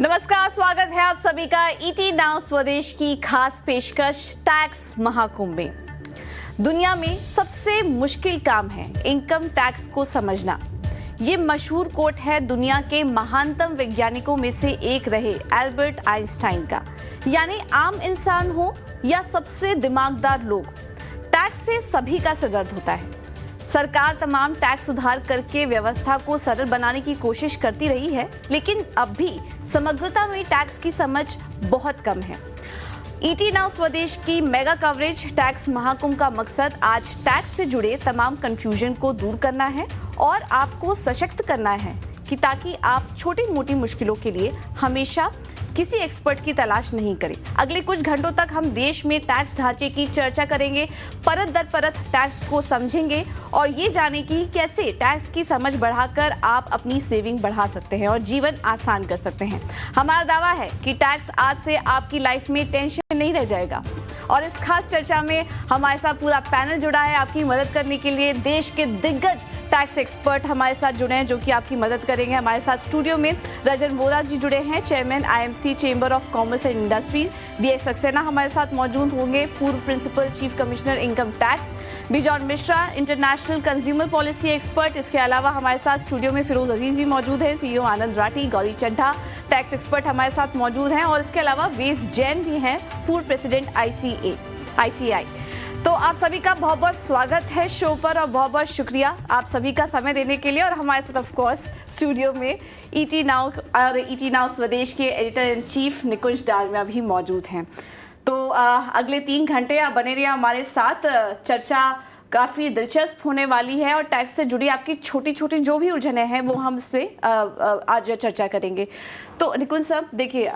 नमस्कार, स्वागत है आप सभी का ईटी नाउ स्वदेश की खास पेशकश टैक्स महाकुंभ में। दुनिया में सबसे मुश्किल काम है इनकम टैक्स को समझना। ये मशहूर कोट है दुनिया के महानतम वैज्ञानिकों में से एक रहे एल्बर्ट आइंस्टाइन का, यानी आम इंसान हो या सबसे दिमागदार लोग, टैक्स से सभी का सिर दर्द होता है। सरकार तमाम टैक्स सुधार करके व्यवस्था को सरल बनाने की कोशिश करती रही है, लेकिन अब भी समग्रता में टैक्स की समझ बहुत कम है। ईटी नाउ स्वदेश की मेगा कवरेज टैक्स महाकुंभ का मकसद आज टैक्स से जुड़े तमाम कंफ्यूजन को दूर करना है और आपको सशक्त करना है कि ताकि आप छोटी मोटी मुश्किलों के लिए हमेशा किसी एक्सपर्ट की तलाश नहीं करें। अगले कुछ घंटों तक हम देश में टैक्स ढांचे की चर्चा करेंगे, परत दर परत टैक्स को समझेंगे और ये जाने की कैसे टैक्स की समझ बढ़ाकर आप अपनी सेविंग बढ़ा सकते हैं और जीवन आसान कर सकते हैं। हमारा दावा है कि टैक्स आज से आपकी लाइफ में टेंशन नहीं रह जाएगा। और इस खास चर्चा में हमारे साथ पूरा पैनल जुड़ा है आपकी मदद करने के लिए। देश के दिग्गज टैक्स एक्सपर्ट हमारे साथ जुड़े हैं जो कि आपकी मदद करेंगे। हमारे साथ स्टूडियो में रजन वोरा जी जुड़े हैं, chairman IMC chamber of commerce and industries. DS Saxena हमारे साथ मौजूद होंगे, पूर्व principal chief commissioner income tax. Bijon Mishra, international consumer policy expert. इसके अलावा हमारे साथ स्टूडियो में फिरोज अजीज भी मौजूद है, सीईओ आनंद राठी। गौरी चड्ढा टैक्स एक्सपर्ट हमारे साथ मौजूद हैं और इसके अलावा वेद जैन भी हैं, पूर्व प्रेसिडेंट आईसीआई। तो आप सभी का बहुत बहुत स्वागत है शो पर और बहुत बहुत शुक्रिया आप सभी का समय देने के लिए। और हमारे साथ ऑफ कोर्स स्टूडियो में ईटी नाउ और ईटी नाउ स्वदेश के एडिटर इन चीफ निकुंज डालमिया भी मौजूद हैं। तो अगले 3 घंटे आप बने रहिए हमारे साथ। चर्चा काफ़ी दिलचस्प होने वाली है और टैक्स से जुड़ी आपकी छोटी छोटी जो भी उलझनें हैं वो हम इस पर आज चर्चा करेंगे। तो निकुंज साहब देखिए,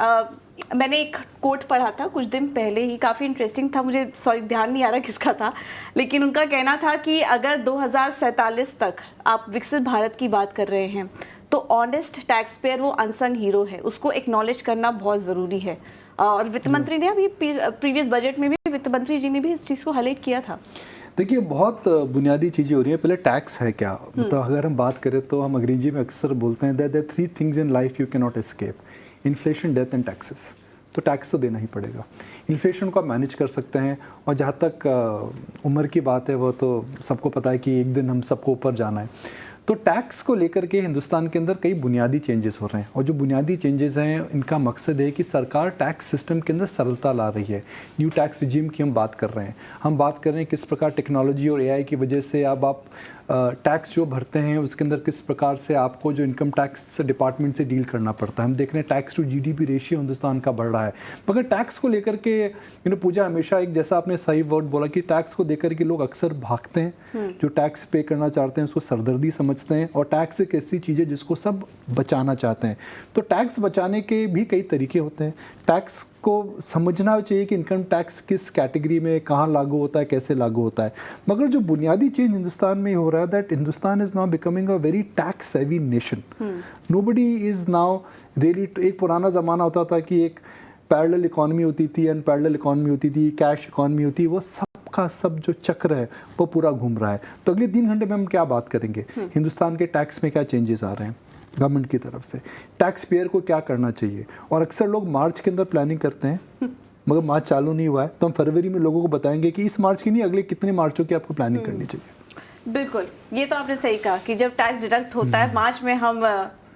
मैंने एक कोट पढ़ा था कुछ दिन पहले ही, काफ़ी इंटरेस्टिंग था, मुझे ध्यान नहीं आ रहा किसका था, लेकिन उनका कहना था कि अगर 2047 तक आप विकसित भारत की बात कर रहे हैं तो ऑनेस्ट टैक्स पेयर वो अनसंग हीरो है, उसको एक्नॉलेज करना बहुत ज़रूरी है। और वित्त मंत्री ने अभी प्रीवियस बजट में भी वित्त मंत्री जी ने भी इस चीज़ को हाईलाइट किया था। देखिए, बहुत बुनियादी चीज़ें हो रही हैं। पहले टैक्स है क्या, मतलब अगर हम बात करें तो हम अंग्रेजी में अक्सर बोलते हैं that there 3 things in life you can not escape: inflation, death and taxes. तो टैक्स तो देना ही पड़ेगा। इन्फ्लेशन को आप मैनेज कर सकते हैं और जहाँ तक उम्र की बात है वो तो सबको पता है कि एक दिन हम सबको ऊपर जाना है। तो टैक्स को लेकर के हिंदुस्तान के अंदर कई बुनियादी चेंजेस हो रहे हैं और जो बुनियादी चेंजेस हैं इनका मकसद है कि सरकार टैक्स सिस्टम के अंदर सरलता ला रही है। न्यू टैक्स रिजीम की हम बात कर रहे हैं। हम बात कर रहे हैं किस प्रकार टेक्नोलॉजी और एआई की वजह से अब आप टैक्स जो भरते हैं उसके अंदर किस प्रकार से आपको जो इनकम टैक्स डिपार्टमेंट से डील करना पड़ता है। हम देख रहे हैं tax to GDP ratio Hindustan का बढ़ रहा है। मगर टैक्स को लेकर के पूजा हमेशा एक, जैसा आपने सही वर्ड बोला कि टैक्स को देकर के लोग अक्सर भागते हैं। जो टैक्स पे करना चाहते हैं उसको सरदर्दी समझते हैं और टैक्स एक ऐसी चीज़ है जिसको सब बचाना चाहते हैं। तो टैक्स बचाने के भी कई तरीके होते हैं। टैक्स को समझना चाहिए कि इनकम टैक्स किस कैटेगरी में कहाँ लागू होता है, कैसे लागू होता है। मगर जो बुनियादी चेंज हिंदुस्तान में हो रहा है that Hindustan is now becoming a very tax heavy nation. Nobody is now really, एक पुराना ज़माना होता था कि एक पैरेलल इकॉनमी होती थी, अनपैरेलल इकॉनमी होती थी, कैश इकॉनमी होती, वो सबका सब जो चक्र है वो पूरा घूम रहा है। तो अगले 3 घंटे में हम क्या बात करेंगे, हिंदुस्तान के टैक्स में क्या चेंजेस आ रहे हैं गवर्नमेंट की तरफ से, टैक्स पेयर को क्या करना चाहिए। और अक्सर लोग मार्च के अंदर प्लानिंग करते हैं मगर मार्च चालू नहीं हुआ है, तो हम फरवरी में लोगों को बताएंगे कि इस मार्च की नहीं अगले कितने मार्चों की आपको प्लानिंग करनी चाहिए। बिल्कुल, ये तो आपने सही कहा कि जब टैक्स डिडक्ट होता है मार्च में हम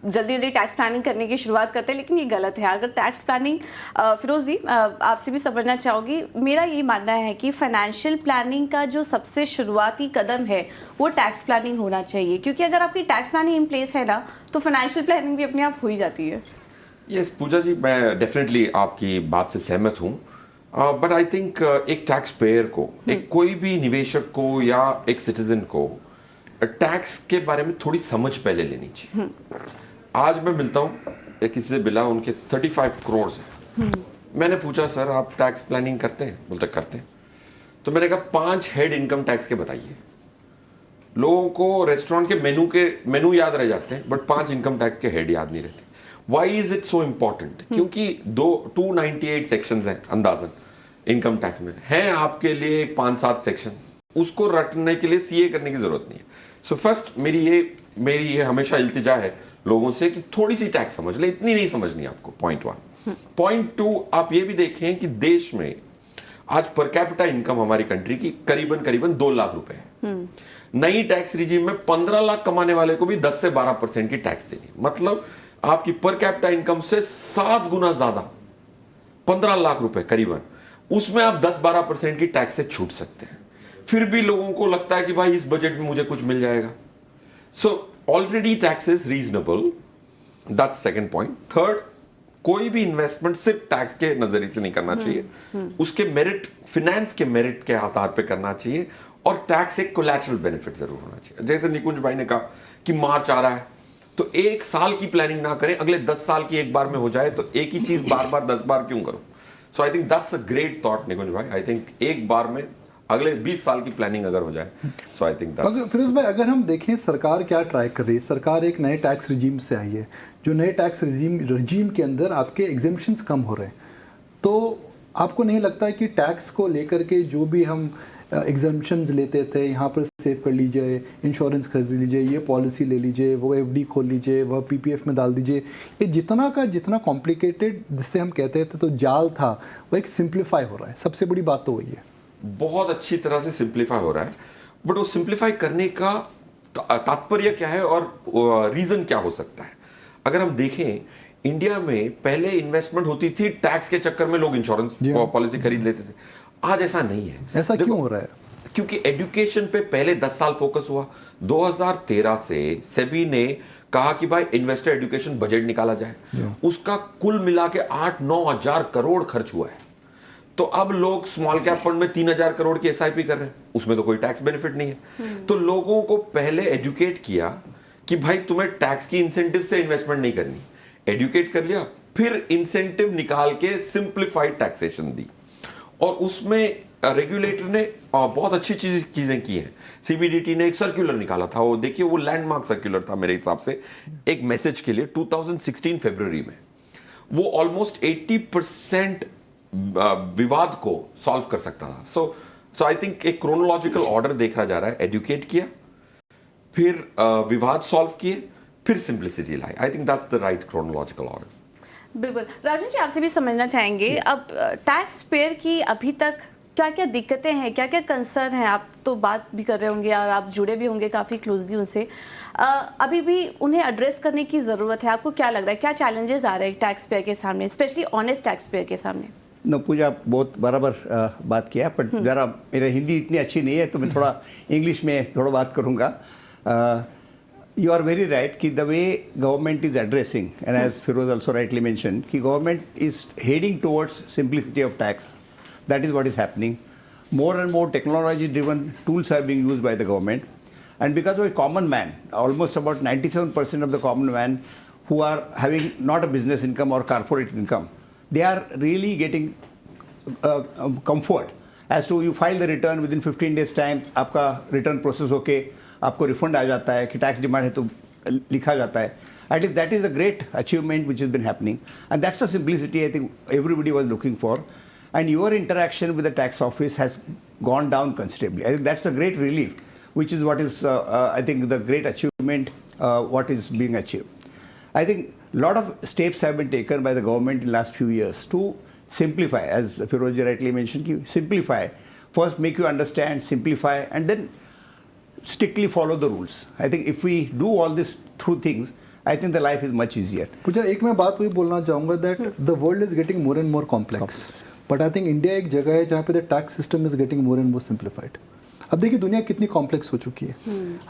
जल्दी जल्दी टैक्स प्लानिंग करने की शुरुआत करते हैं, लेकिन ये गलत है। अगर टैक्स प्लानिंग, फिरोज जी आपसे भी समझना चाहूँगी, मेरा ये मानना है कि फाइनेंशियल प्लानिंग का जो सबसे शुरुआती कदम है वो टैक्स प्लानिंग होना चाहिए, क्योंकि अगर आपकी टैक्स प्लानिंग इन प्लेस है ना तो फाइनेंशियल प्लानिंग भी अपने आप हो ही जाती है। यस पूजा जी, मैं डेफिनेटली आपकी बात से सहमत हूँ। बट आई थिंक एक टैक्स पेयर को, एक कोई भी निवेशक को या एक सिटीजन को टैक्स के बारे में थोड़ी समझ पहले लेनी चाहिए। आज मैं मिलता हूँ किसी से मिला, उनके 35 करोड़ है। मैंने पूछा सर आप टैक्स प्लानिंग करते हैं? बोलते करते हैं। तो मैंने कहा 5 हेड इनकम टैक्स के बताइए। लोगों को रेस्टोरेंट के मेनू याद रह जाते हैं बट 5 इनकम टैक्स के हेड याद नहीं रहते। Why is it so important? क्योंकि 298 सेक्शंस हैं अंदाजन इनकम टैक्स में, हैं आपके लिए 5-7 सेक्शन, उसको रटने के लिए सीए करने की जरूरत नहीं है। सो फर्स्ट मेरी ये हमेशा इल्तिजा है लोगों से कि थोड़ी सी टैक्स समझ ले, इतनी नहीं समझनी आपको, पॉइंट 1। पॉइंट 2, आप ये भी देखें कि देश में आज पर कैपिटा इनकम हमारी कंट्री की करीबन 2 लाख रुपए है। नई टैक्स रिजीम में 15 लाख कमाने वाले को भी 10 से 12% की टैक्स देनी, मतलब आपकी पर कैपिटा इनकम से 7 गुना ज्यादा, 15 लाख रुपए करीबन, उसमें आप 10-12% की टैक्स से छूट सकते हैं। फिर भी लोगों को लगता है कि भाई इस बजट में मुझे कुछ मिल जाएगा। So already tax is reasonable, that's second point. Third, कोई भी इन्वेस्टमेंट सिर्फ टैक्स के नजरिए से नहीं करना चाहिए, उसके मेरिट, फिनेंस के मेरिट के आधार पे करना चाहिए, और टैक्स एक कोलैटरल बेनिफिट जरूर होना चाहिए। जैसे निकुंज भाई ने कहा कि मार्च आ रहा है, तो एक साल की प्लानिंग ना करें, अगले 10 साल की एक बार में हो जाए, तो एक ही चीज बार बार 10 बार क्यों करूं। So I think that's a great thought Nikunj भाई। आई थिंक एक बार में अगले 20 साल की प्लानिंग अगर हो जाए, सो आई थिंक दैट्स। फिरोज भाई, अगर हम देखें सरकार क्या ट्राई कर रही है, सरकार एक नए टैक्स रिजीम से आई है, जो नए टैक्स रिजीम के अंदर आपके एग्जेम्पशंस कम हो रहे हैं, तो आपको नहीं लगता है कि टैक्स को लेकर के जो भी हम एग्जेम्पशंस लेते थे, यहाँ पर सेव कर लीजिए, इंश्योरेंस खरीद लीजिए, ये पॉलिसी ले लीजिए, वो एफडी खोल लीजिए, वह पीपीएफ में डाल दीजिए, ये जितना का जितना कॉम्प्लिकेटेड जिससे हम कहते थे तो जाल था, वो एक सिंप्लीफाई हो रहा है। सबसे बड़ी बात तो वही है, बहुत अच्छी तरह से सिंप्लीफाई हो रहा है, बट वो सिंप्लीफाई करने का तात्पर्य क्या है और रीजन क्या हो सकता है। अगर हम देखें, इंडिया में पहले इन्वेस्टमेंट होती थी, टैक्स के चक्कर में लोग इंश्योरेंस पॉलिसी खरीद लेते थे। आज ऐसा नहीं है। ऐसा क्यों हो रहा है? क्योंकि एजुकेशन पे पहले 10 साल फोकस हुआ। 2013 से सेबी ने कहा कि भाई इन्वेस्टर एजुकेशन बजट निकाला जाए, उसका कुल मिला के 8-9 हजार करोड़ खर्च हुआ है। तो अब लोग स्मॉल कैप फंड में 3,000 करोड़ की एसआईपी कर रहे हैं, उसमें तो कोई टैक्स बेनिफिट नहीं है। तो लोगों को पहले एजुकेट किया कि भाई तुम्हें टैक्स की इंसेंटिव से इन्वेस्टमेंट नहीं करनी, एजुकेट कर लिया, फिर इंसेंटिव निकाल के सिंप्लीफाइड टैक्सेशन दी, और उसमें रेगुलेटर ने बहुत अच्छी चीजें की हैं। सीबीडीटी ने एक सर्कुलर निकाला था, वो देखिए, वो लैंडमार्क सर्कुलर था मेरे हिसाब से, एक मैसेज के लिए 2016 फरवरी में। वो ऑलमोस्ट 80% विवाद को सॉल्व कर सकता था। सो आई थिंक एक क्रोनोलॉजिकल ऑर्डर देखा जा रहा है, एजुकेट किया, फिर विवाद सॉल्व किए, फिर simplicity lie. I think that's the right chronological order. बिल्कुल। राजन जी, आपसे भी समझना चाहेंगे, अब टैक्स पेयर की अभी तक क्या क्या दिक्कतें हैं, क्या क्या कंसर्न है? आप तो बात भी कर रहे होंगे और आप जुड़े भी होंगे काफ़ी क्लोजली उनसे, अभी भी उन्हें एड्रेस करने की ज़रूरत है। आपको क्या लग रहा है, क्या चैलेंजेस आ रहे हैं टैक्स पेयर के सामने, स्पेशली ऑनेस्ट टैक्स पेयर के सामने? न पूजा, बहुत बराबर बात किया, पर ज़रा मेरा हिंदी इतनी अच्छी नहीं है, तो मैं थोड़ा इंग्लिश में थोड़ा बात करूँगा। You are very right कि the way government is addressing, and as Firoz also rightly mentioned, कि government is heading towards simplicity of tax. That is what is happening. More and more technology-driven tools are being used by the government, and because of a common man, almost about 97% of the common man who are having not a business income or corporate income, they are really getting comfort as to you file the return within 15 days time, आपका return process होके आपको refund आ जाता है, कि tax demand है तो लिखा जाता है। At least that is a great achievement which is been happening, and that's a simplicity I think everybody was looking for, and your interaction with the tax office has gone down considerably. I think that's a great relief, which is what is I think the great achievement what is being achieved. I think a lot of steps have been taken by the government in last few years to simplify, as Firoz rightly mentioned, ki simplify, first make you understand, simplify, and then strictly follow the rules. I think if we do all these through things, I think the life is much easier. पूजा, एक मैं बात वही बोलना चाहूँगा that the world is getting more and more complex. But I think India एक जगह है जहाँ पे the tax system is getting more and more simplified. अब देखिए दुनिया कितनी कॉम्प्लेक्स हो चुकी है।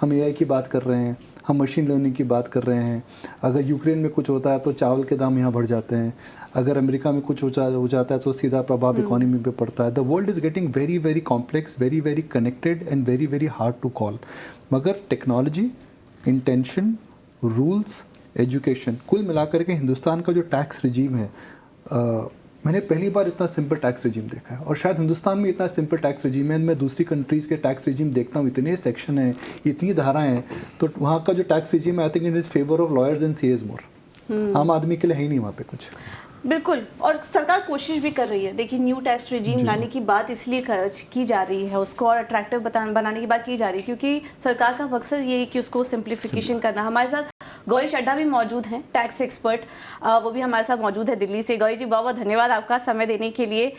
हम एआई की बात कर रहे हैं, हम मशीन लर्निंग की बात कर रहे हैं। अगर यूक्रेन में कुछ होता है तो चावल के दाम यहाँ बढ़ जाते हैं, अगर अमेरिका में कुछ हो जाता है तो सीधा प्रभाव इकोनॉमी पे पड़ता है। The world is getting very very complex, very very connected and very very hard to call. मगर टेक्नोलॉजी, इंटेंशन, रूल्स, एजुकेशन, कुल मिलाकर के हिंदुस्तान का जो टैक्स रिजीम है, मैंने पहली बार इतना सिंपल टैक्स रिजीम देखा है, और शायद हिंदुस्तान में इतना सिंपल टैक्स रिजीम है। मैं दूसरी कंट्रीज़ के टैक्स रिजीम देखता हूँ, इतने सेक्शन हैं, इतनी धाराएं हैं, तो वहाँ का जो टैक्स रिजीम है I think it is favour of lawyers and CAs more. आम आदमी के लिए है ही नहीं वहाँ पे कुछ। बिल्कुल, और सरकार कोशिश भी कर रही है। देखिए, न्यू टैक्स रिजीम लाने की बात इसलिए की जा रही है, उसको और अट्रैक्टिव बनाने की बात की जा रही है, क्योंकि सरकार का मकसद ये है कि उसको सिंप्लीफिकेशन करना। हमारे साथ गौरी चड्ढा भी मौजूद हैं, टैक्स एक्सपर्ट, वो भी हमारे साथ मौजूद है दिल्ली से। गौरी जी, बहुत बहुत धन्यवाद आपका समय देने के लिए।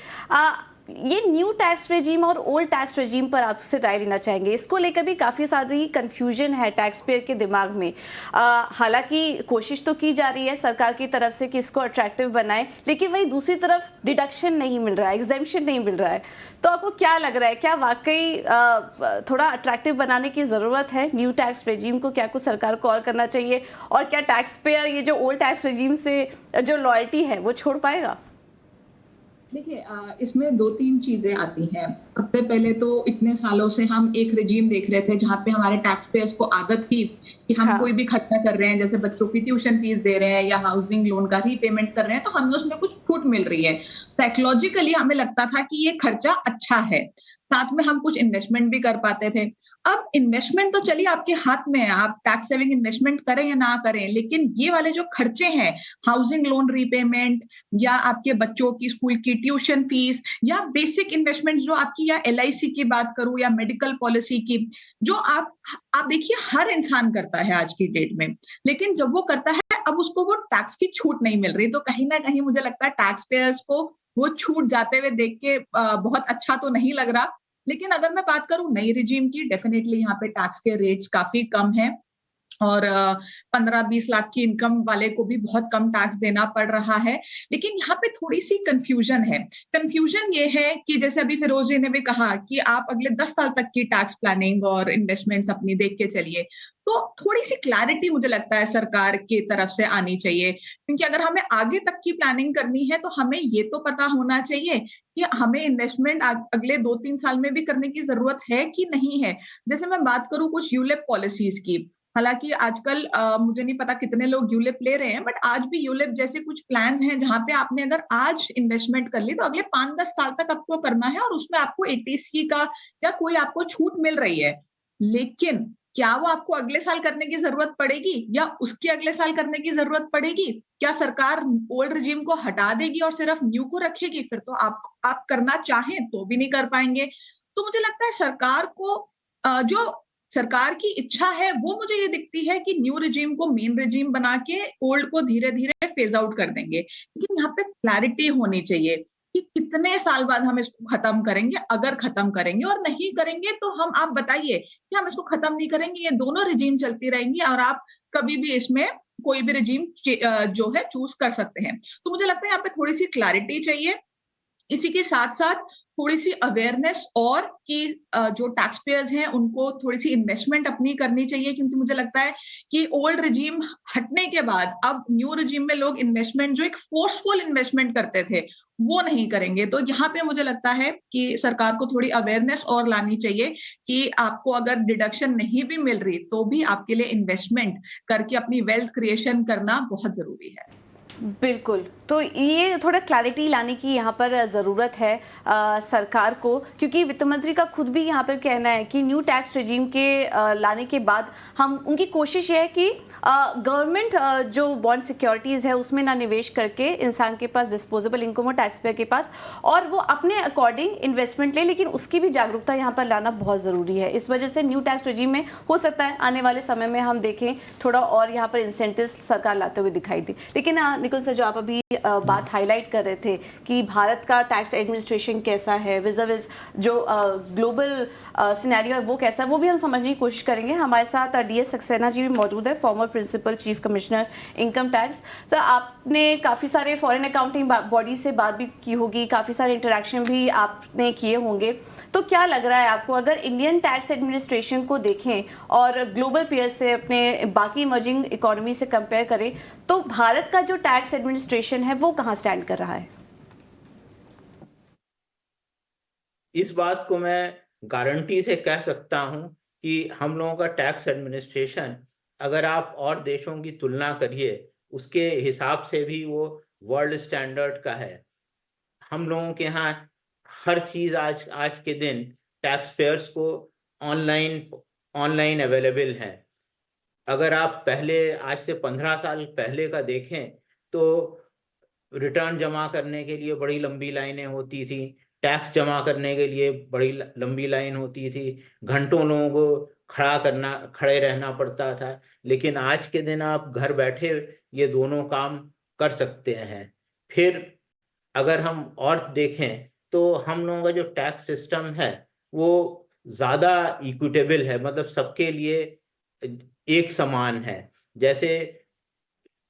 ये न्यू टैक्स रेजीम और ओल्ड टैक्स रेजीम पर आपसे राय लेना चाहेंगे। इसको लेकर भी काफ़ी सारी कंफ्यूजन है टैक्स पेयर के दिमाग में। हालांकि कोशिश तो की जा रही है सरकार की तरफ से कि इसको अट्रैक्टिव बनाए, लेकिन वहीं दूसरी तरफ डिडक्शन नहीं मिल रहा है, एग्जेम्पशन नहीं मिल रहा है। तो आपको क्या लग रहा है, क्या वाकई थोड़ा अट्रैक्टिव बनाने की ज़रूरत है न्यू टैक्स रेजीम को? क्या कुछ सरकार को और करना चाहिए, और क्या टैक्स पेयर ये जो ओल्ड टैक्स रेजीम से जो लॉयल्टी है वो छोड़ पाएगा? देखिए, इसमें 2-3 चीजें आती हैं। सबसे पहले तो इतने सालों से हम एक रेजीम देख रहे थे जहाँ पे हमारे टैक्स पेयर्स को आदत थी कि हम कोई भी खर्चा कर रहे हैं, जैसे बच्चों की ट्यूशन फीस दे रहे हैं या हाउसिंग लोन का रीपेमेंट कर रहे हैं, तो हमें उसमें कुछ छूट मिल रही है। साइकोलॉजिकली हमें लगता था कि ये खर्चा अच्छा है, साथ में हम कुछ इन्वेस्टमेंट भी कर पाते थे। अब इन्वेस्टमेंट तो चलिए आपके हाथ में है, आप टैक्स सेविंग इन्वेस्टमेंट करें या ना करें, लेकिन ये वाले जो खर्चे हैं, हाउसिंग लोन रीपेमेंट या आपके बच्चों की स्कूल की ट्यूशन फीस या बेसिक इन्वेस्टमेंट जो आपकी, या LIC की बात करूं या मेडिकल पॉलिसी की, जो आप देखिए हर इंसान करता है आज की डेट में, लेकिन जब वो करता है अब उसको वो टैक्स की छूट नहीं मिल रही। तो कहीं ना कहीं मुझे लगता है टैक्स पेयर्स को वो छूट जाते हुए देख के बहुत अच्छा तो नहीं लग रहा। लेकिन अगर मैं बात करूं नई रिजीम की, डेफिनेटली यहाँ पे टैक्स के रेट्स काफी कम हैं और 15-20 लाख की इनकम वाले को भी बहुत कम टैक्स देना पड़ रहा है। लेकिन यहाँ पे थोड़ी सी कंफ्यूजन है। कंफ्यूजन ये है कि जैसे अभी फिरोज जी ने भी कहा कि आप अगले 10 साल तक की टैक्स प्लानिंग और इन्वेस्टमेंट्स अपनी देख के चलिए, तो थोड़ी सी क्लैरिटी मुझे लगता है सरकार की तरफ से आनी चाहिए, क्योंकि अगर हमें आगे तक की प्लानिंग करनी है तो हमें ये तो पता होना चाहिए कि हमें इन्वेस्टमेंट अगले 2-3 साल में भी करने की जरूरत है कि नहीं है। जैसे मैं बात करूं कुछ यूलिप पॉलिसीज की, हालांकि आजकल मुझे नहीं पता कितने लोग यूलिप ले रहे हैं, बट आज भी यूलिप जैसे कुछ प्लान्स हैं जहां पे आपने अगर आज इन्वेस्टमेंट कर ली तो अगले 5-10 साल तक आपको करना है और उसमें आपको ATC का या कोई आपको छूट मिल रही है। लेकिन क्या वो आपको अगले साल करने की जरूरत पड़ेगी या उसके अगले साल करने की जरूरत पड़ेगी? क्या सरकार ओल्ड रिजीम को हटा देगी और सिर्फ न्यू को रखेगी? फिर तो आप करना चाहें तो भी नहीं कर पाएंगे। तो मुझे लगता है सरकार को जो सरकार की इच्छा है वो मुझे ये दिखती है कि न्यू रिजीम को मेन रिजीम बना के ओल्ड को धीरे धीरे फेज आउट कर देंगे। लेकिन यहाँ पे क्लैरिटी होनी चाहिए कि कितने साल बाद हम इसको खत्म करेंगे, अगर खत्म करेंगे, और नहीं करेंगे तो आप बताइए कि हम इसको खत्म नहीं करेंगे, ये दोनों रिजीम चलती रहेंगी और आप कभी भी इसमें कोई भी रिजीम जो है चूज कर सकते हैं। तो मुझे लगता है यहाँ पे थोड़ी सी क्लैरिटी चाहिए। इसी के साथ साथ थोड़ी सी अवेयरनेस और कि जो टैक्स पेयर्स हैं उनको थोड़ी सी इन्वेस्टमेंट अपनी करनी चाहिए, क्योंकि मुझे लगता है कि ओल्ड रिजीम हटने के बाद अब न्यू रिजीम में लोग इन्वेस्टमेंट जो एक फोर्सफुल इन्वेस्टमेंट करते थे वो नहीं करेंगे। तो यहाँ पे मुझे लगता है कि सरकार को थोड़ी अवेयरनेस और लानी चाहिए कि आपको अगर डिडक्शन नहीं भी मिल रही तो भी आपके लिए इन्वेस्टमेंट करके अपनी वेल्थ क्रिएशन करना बहुत जरूरी है। बिल्कुल, तो ये थोड़ा क्लैरिटी लाने की यहाँ पर ज़रूरत है सरकार को, क्योंकि वित्त मंत्री का खुद भी यहाँ पर कहना है कि न्यू टैक्स रेजीम के लाने के बाद हम उनकी कोशिश ये है कि गवर्नमेंट जो बॉन्ड सिक्योरिटीज़ है उसमें ना निवेश करके इंसान के पास डिस्पोजेबल इनकम हो, टैक्स पेयर के पास, और वो अपने अकॉर्डिंग इन्वेस्टमेंट ले, लेकिन उसकी भी जागरूकता यहाँ पर लाना बहुत ज़रूरी है। इस वजह से न्यू टैक्स रेजीम में हो सकता है आने वाले समय में हम देखें थोड़ा और यहाँ पर इंसेंटिव सरकार लाते हुए दिखाई दी। लेकिन निकुल सर, जो आप अभी बात हाईलाइट कर रहे थे कि भारत का टैक्स एडमिनिस्ट्रेशन कैसा है विज़ जो ग्लोबल सिनेरियो है वो कैसा है, वो भी हम समझने की कोशिश करेंगे। हमारे साथ DS सक्सेना जी भी मौजूद है, former principal chief commissioner income tax. Sir, आपने काफ़ी सारे फॉरेन अकाउंटिंग बॉडी से बात भी की होगी, काफ़ी सारे इंटरेक्शन भी आपने किए होंगे, तो क्या लग रहा है आपको अगर इंडियन टैक्स एडमिनिस्ट्रेशन को देखें और ग्लोबल पीयर से अपने बाकी इमर्जिंग इकोनॉमी से कंपेयर करें तो भारत का जो टैक्स एडमिनिस्ट्रेशन है वो कहाँ स्टैंड कर रहा है? इस बात को मैं गारंटी से कह सकता हूं कि हम लोगों का टैक्स एडमिनिस्ट्रेशन अगर आप और देशों की तुलना करिए उसके हिसाब से भी वो वर्ल्ड स्टैंडर्ड का है। हम लोगों के यहाँ हर चीज़ आज के दिन टैक्स पेयर्स को ऑनलाइन अवेलेबल है। अगर आप पहले आज से 15 साल पहले का देखें तो रिटर्न जमा करने के लिए बड़ी लंबी लाइनें होती थी, टैक्स जमा करने के लिए बड़ी लंबी लाइन होती थी, घंटों लोगों को खड़े रहना पड़ता था, लेकिन आज के दिन आप घर बैठे ये दोनों काम कर सकते हैं। फिर अगर हम और देखें तो हम लोगों का जो टैक्स सिस्टम है वो ज़्यादा इक्विटेबल है, मतलब सबके लिए एक समान है। जैसे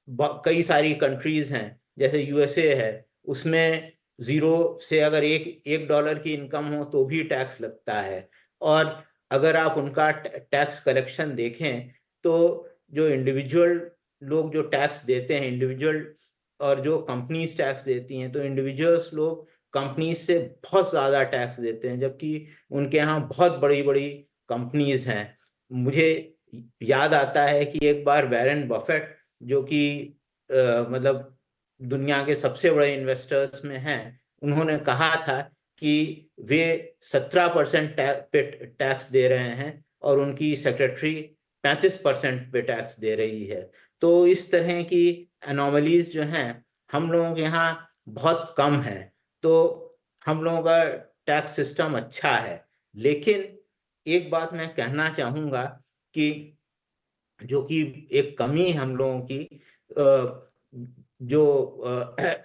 कई सारी कंट्रीज हैं, जैसे यूएसए है, उसमें जीरो से अगर एक डॉलर की इनकम हो तो भी टैक्स लगता है। और अगर आप उनका टैक्स कलेक्शन देखें तो जो इंडिविजुअल लोग जो टैक्स देते हैं इंडिविजुअल, और जो कंपनीज टैक्स देती हैं, तो इंडिविजुअल्स लोग कंपनीज से बहुत ज़्यादा टैक्स देते हैं, जबकि उनके यहाँ बहुत बड़ी बड़ी कंपनीज हैं। मुझे याद आता है कि एक बार वॉरेन बफेट, जो कि मतलब दुनिया के सबसे बड़े इन्वेस्टर्स में हैं, उन्होंने कहा था कि वे 17% पे टैक्स दे रहे हैं और उनकी सेक्रेटरी 35% पे टैक्स दे रही है। तो इस तरह की एनोमलीज जो हैं हम लोगों के यहाँ बहुत कम है। तो हम लोगों का टैक्स सिस्टम अच्छा है, लेकिन एक बात मैं कहना चाहूँगा कि जो कि एक कमी है हम लोगों की, जो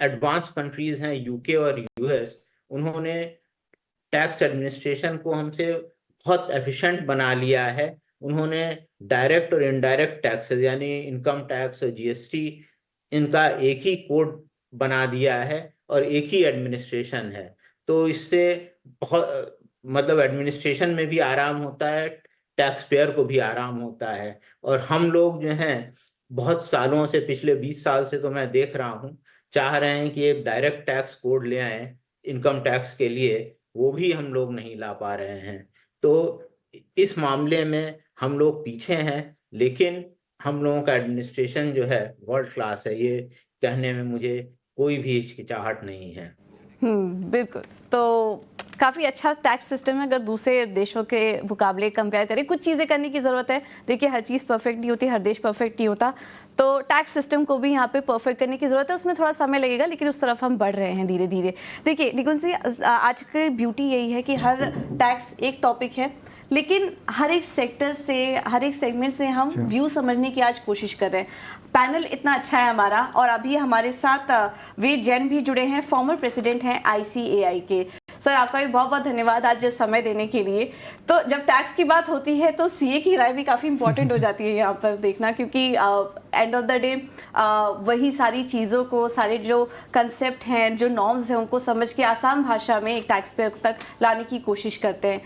एडवांस कंट्रीज हैं यूके और यूएस, उन्होंने टैक्स एडमिनिस्ट्रेशन को हमसे बहुत एफिशिएंट बना लिया है। उन्होंने डायरेक्ट और इनडायरेक्ट टैक्सेस यानी इनकम टैक्स और जीएसटी, इनका एक ही कोड बना दिया है और एक ही एडमिनिस्ट्रेशन है। तो इससे बहुत मतलब एडमिनिस्ट्रेशन में भी आराम होता है, टैक्स पेयर को भी आराम होता है। और हम लोग जो हैं बहुत सालों से, पिछले 20 साल से तो मैं देख रहा हूँ, चाह रहे हैं कि एक डायरेक्ट टैक्स कोड ले आए इनकम टैक्स के लिए, वो भी हम लोग नहीं ला पा रहे हैं। तो इस मामले में हम लोग पीछे हैं, लेकिन हम लोगों का एडमिनिस्ट्रेशन जो है वर्ल्ड क्लास है, ये कहने में मुझे कोई भी हिचकिचाहट नहीं है। बिल्कुल। तो काफ़ी अच्छा टैक्स सिस्टम है अगर दूसरे देशों के मुकाबले कंपेयर करें। कुछ चीज़ें करने की ज़रूरत है, देखिए हर चीज़ परफेक्ट नहीं होती, हर देश परफेक्ट नहीं होता, तो टैक्स सिस्टम को भी यहाँ पे परफेक्ट करने की ज़रूरत है। उसमें थोड़ा समय लगेगा, लेकिन उस तरफ हम बढ़ रहे हैं धीरे धीरे। देखिए निकुंज जी, आज की ब्यूटी यही है कि हर टैक्स एक टॉपिक है, लेकिन हर एक सेक्टर से, हर एक सेगमेंट से हम व्यू समझने की आज कोशिश कर रहे हैं। पैनल इतना अच्छा है हमारा, और अभी हमारे साथ वेद जैन भी जुड़े हैं, फॉर्मर प्रेसिडेंट हैं ICAI के। सर आपका भी बहुत बहुत धन्यवाद आज समय देने के लिए। तो जब टैक्स की बात होती है तो CA की राय भी काफ़ी इंपॉर्टेंट हो जाती है यहाँ पर देखना, क्योंकि एंड ऑफ द डे वही सारी चीज़ों को, सारे जो कंसेप्ट हैं, जो नॉर्म्स हैं, उनको समझ के आसान भाषा में एक टैक्स पेयर तक लाने की कोशिश करते हैं।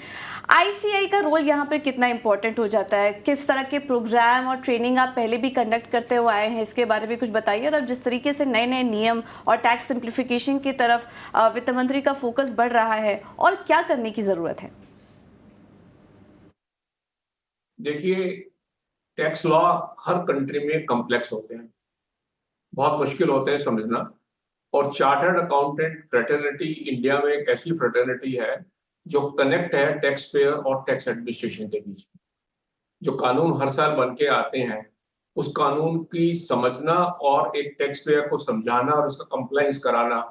ICAI का रोल यहाँ पर कितना इंपॉर्टेंट हो जाता है? किस तरह के प्रोग्राम और ट्रेनिंग आप पहले भी कंडक्ट करते हुए आए हैं, इसके बारे में कुछ बताइए। और अब जिस तरीके से नए नए नियम और टैक्स सिंप्लीफिकेशन की तरफ वित्त मंत्री का फोकस बढ़ रहा है, और क्या करने की जरूरत है? देखिए, टैक्स लॉ हर कंट्री में कॉम्प्लेक्स होते हैं, बहुत मुश्किल होते हैं समझना। और चार्टर्ड अकाउंटेंट फ्रेटर्निटी इंडिया में एक ऐसी फ्रेटर्निटी है जो कनेक्ट है टैक्स पेयर और टैक्स एडमिनिस्ट्रेशन के बीच में। जो कानून हर साल बन के आते हैं, उस कानून की समझना और एक टैक्स पेयर को समझाना और उसका कंप्लायंस कराना,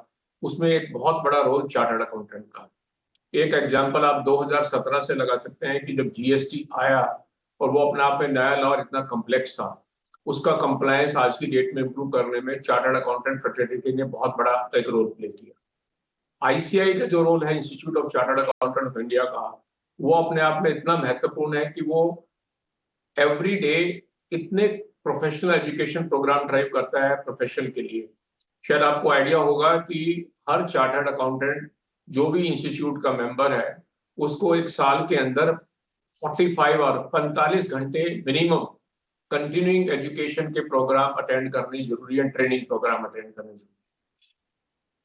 उसमें एक बहुत बड़ा रोल चार्टर्ड अकाउंटेंट का। एक एग्जांपल आप 2017 से लगा सकते हैं कि जब GST आया और वो अपने आप में नया लॉ इतना कॉम्प्लेक्स था, उसका कंप्लायंस आज की डेट में इम्प्रूव करने में चार्टर्ड अकाउंटेंट फ्रेटर्निटी ने बहुत बड़ा एक रोल प्ले किया। ICAI का जो रोल है, institute of chartered accountant of India का, वो अपने आप में इतना महत्वपूर्ण है कि वो एवरी डे इतने प्रोफेशनल एजुकेशन प्रोग्राम ड्राइव करता है प्रोफेशन के लिए। शायद आपको आइडिया होगा कि हर चार्टर्ड अकाउंटेंट जो भी इंस्टीट्यूट का मेंबर है, उसको एक साल के अंदर 45 घंटे मिनिमम कंटिन्यूइंग एजुकेशन के प्रोग्राम अटेंड करनी जरूरी है, ट्रेनिंग प्रोग्राम अटेंड करनी जरूरी है।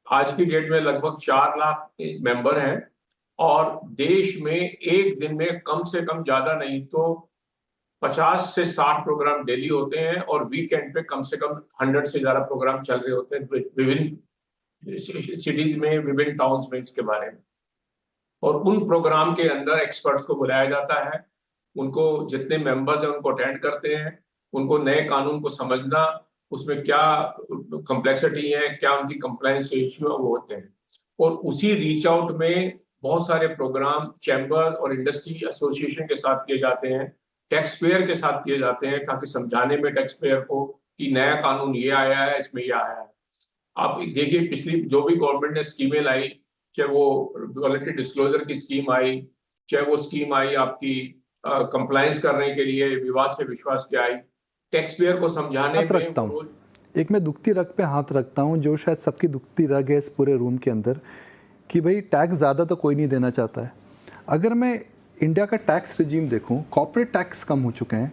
आज की डेट में लगभग 4 लाख मेंबर हैं और देश में एक दिन में कम से कम, ज्यादा नहीं तो 50 से 60 प्रोग्राम डेली होते हैं, और वीकेंड पे कम से कम 100 से ज्यादा प्रोग्राम चल रहे होते हैं विभिन्न सिटीज में, विभिन्न टाउन्स में इसके बारे में। और उन प्रोग्राम के अंदर एक्सपर्ट्स को बुलाया जाता है, उनको जितने मेंबर्स हैं उनको अटेंड करते हैं, उनको नए कानून को समझना, उसमें क्या कॉम्प्लेक्सिटी है, क्या उनकी कंप्लायंस के इश्यू वो होते हैं। और उसी रीच आउट में बहुत सारे प्रोग्राम चैम्बर और इंडस्ट्री एसोसिएशन के साथ किए जाते हैं, टैक्स पेयर के साथ किए जाते हैं, ताकि समझाने में टैक्स पेयर को कि नया कानून ये आया है, इसमें ये आया है। आप देखिए पिछली जो भी गवर्नमेंट ने स्कीमें लाई, चाहे वो वॉलंटरी डिस्क्लोजर की स्कीम आई, चाहे वो स्कीम आई आपकी कंप्लायंस करने के लिए विवाद से विश्वास की आई, टैक्स पेयर को समझाने हाथ रखता में हूँ, एक मैं दुखती रग पे हाथ रखता हूँ, जो शायद सबकी दुखती रग है इस पूरे रूम के अंदर, कि भाई टैक्स ज़्यादा तो कोई नहीं देना चाहता है। अगर मैं इंडिया का टैक्स रिजीम देखूँ, कॉर्पोरेट टैक्स कम हो चुके हैं,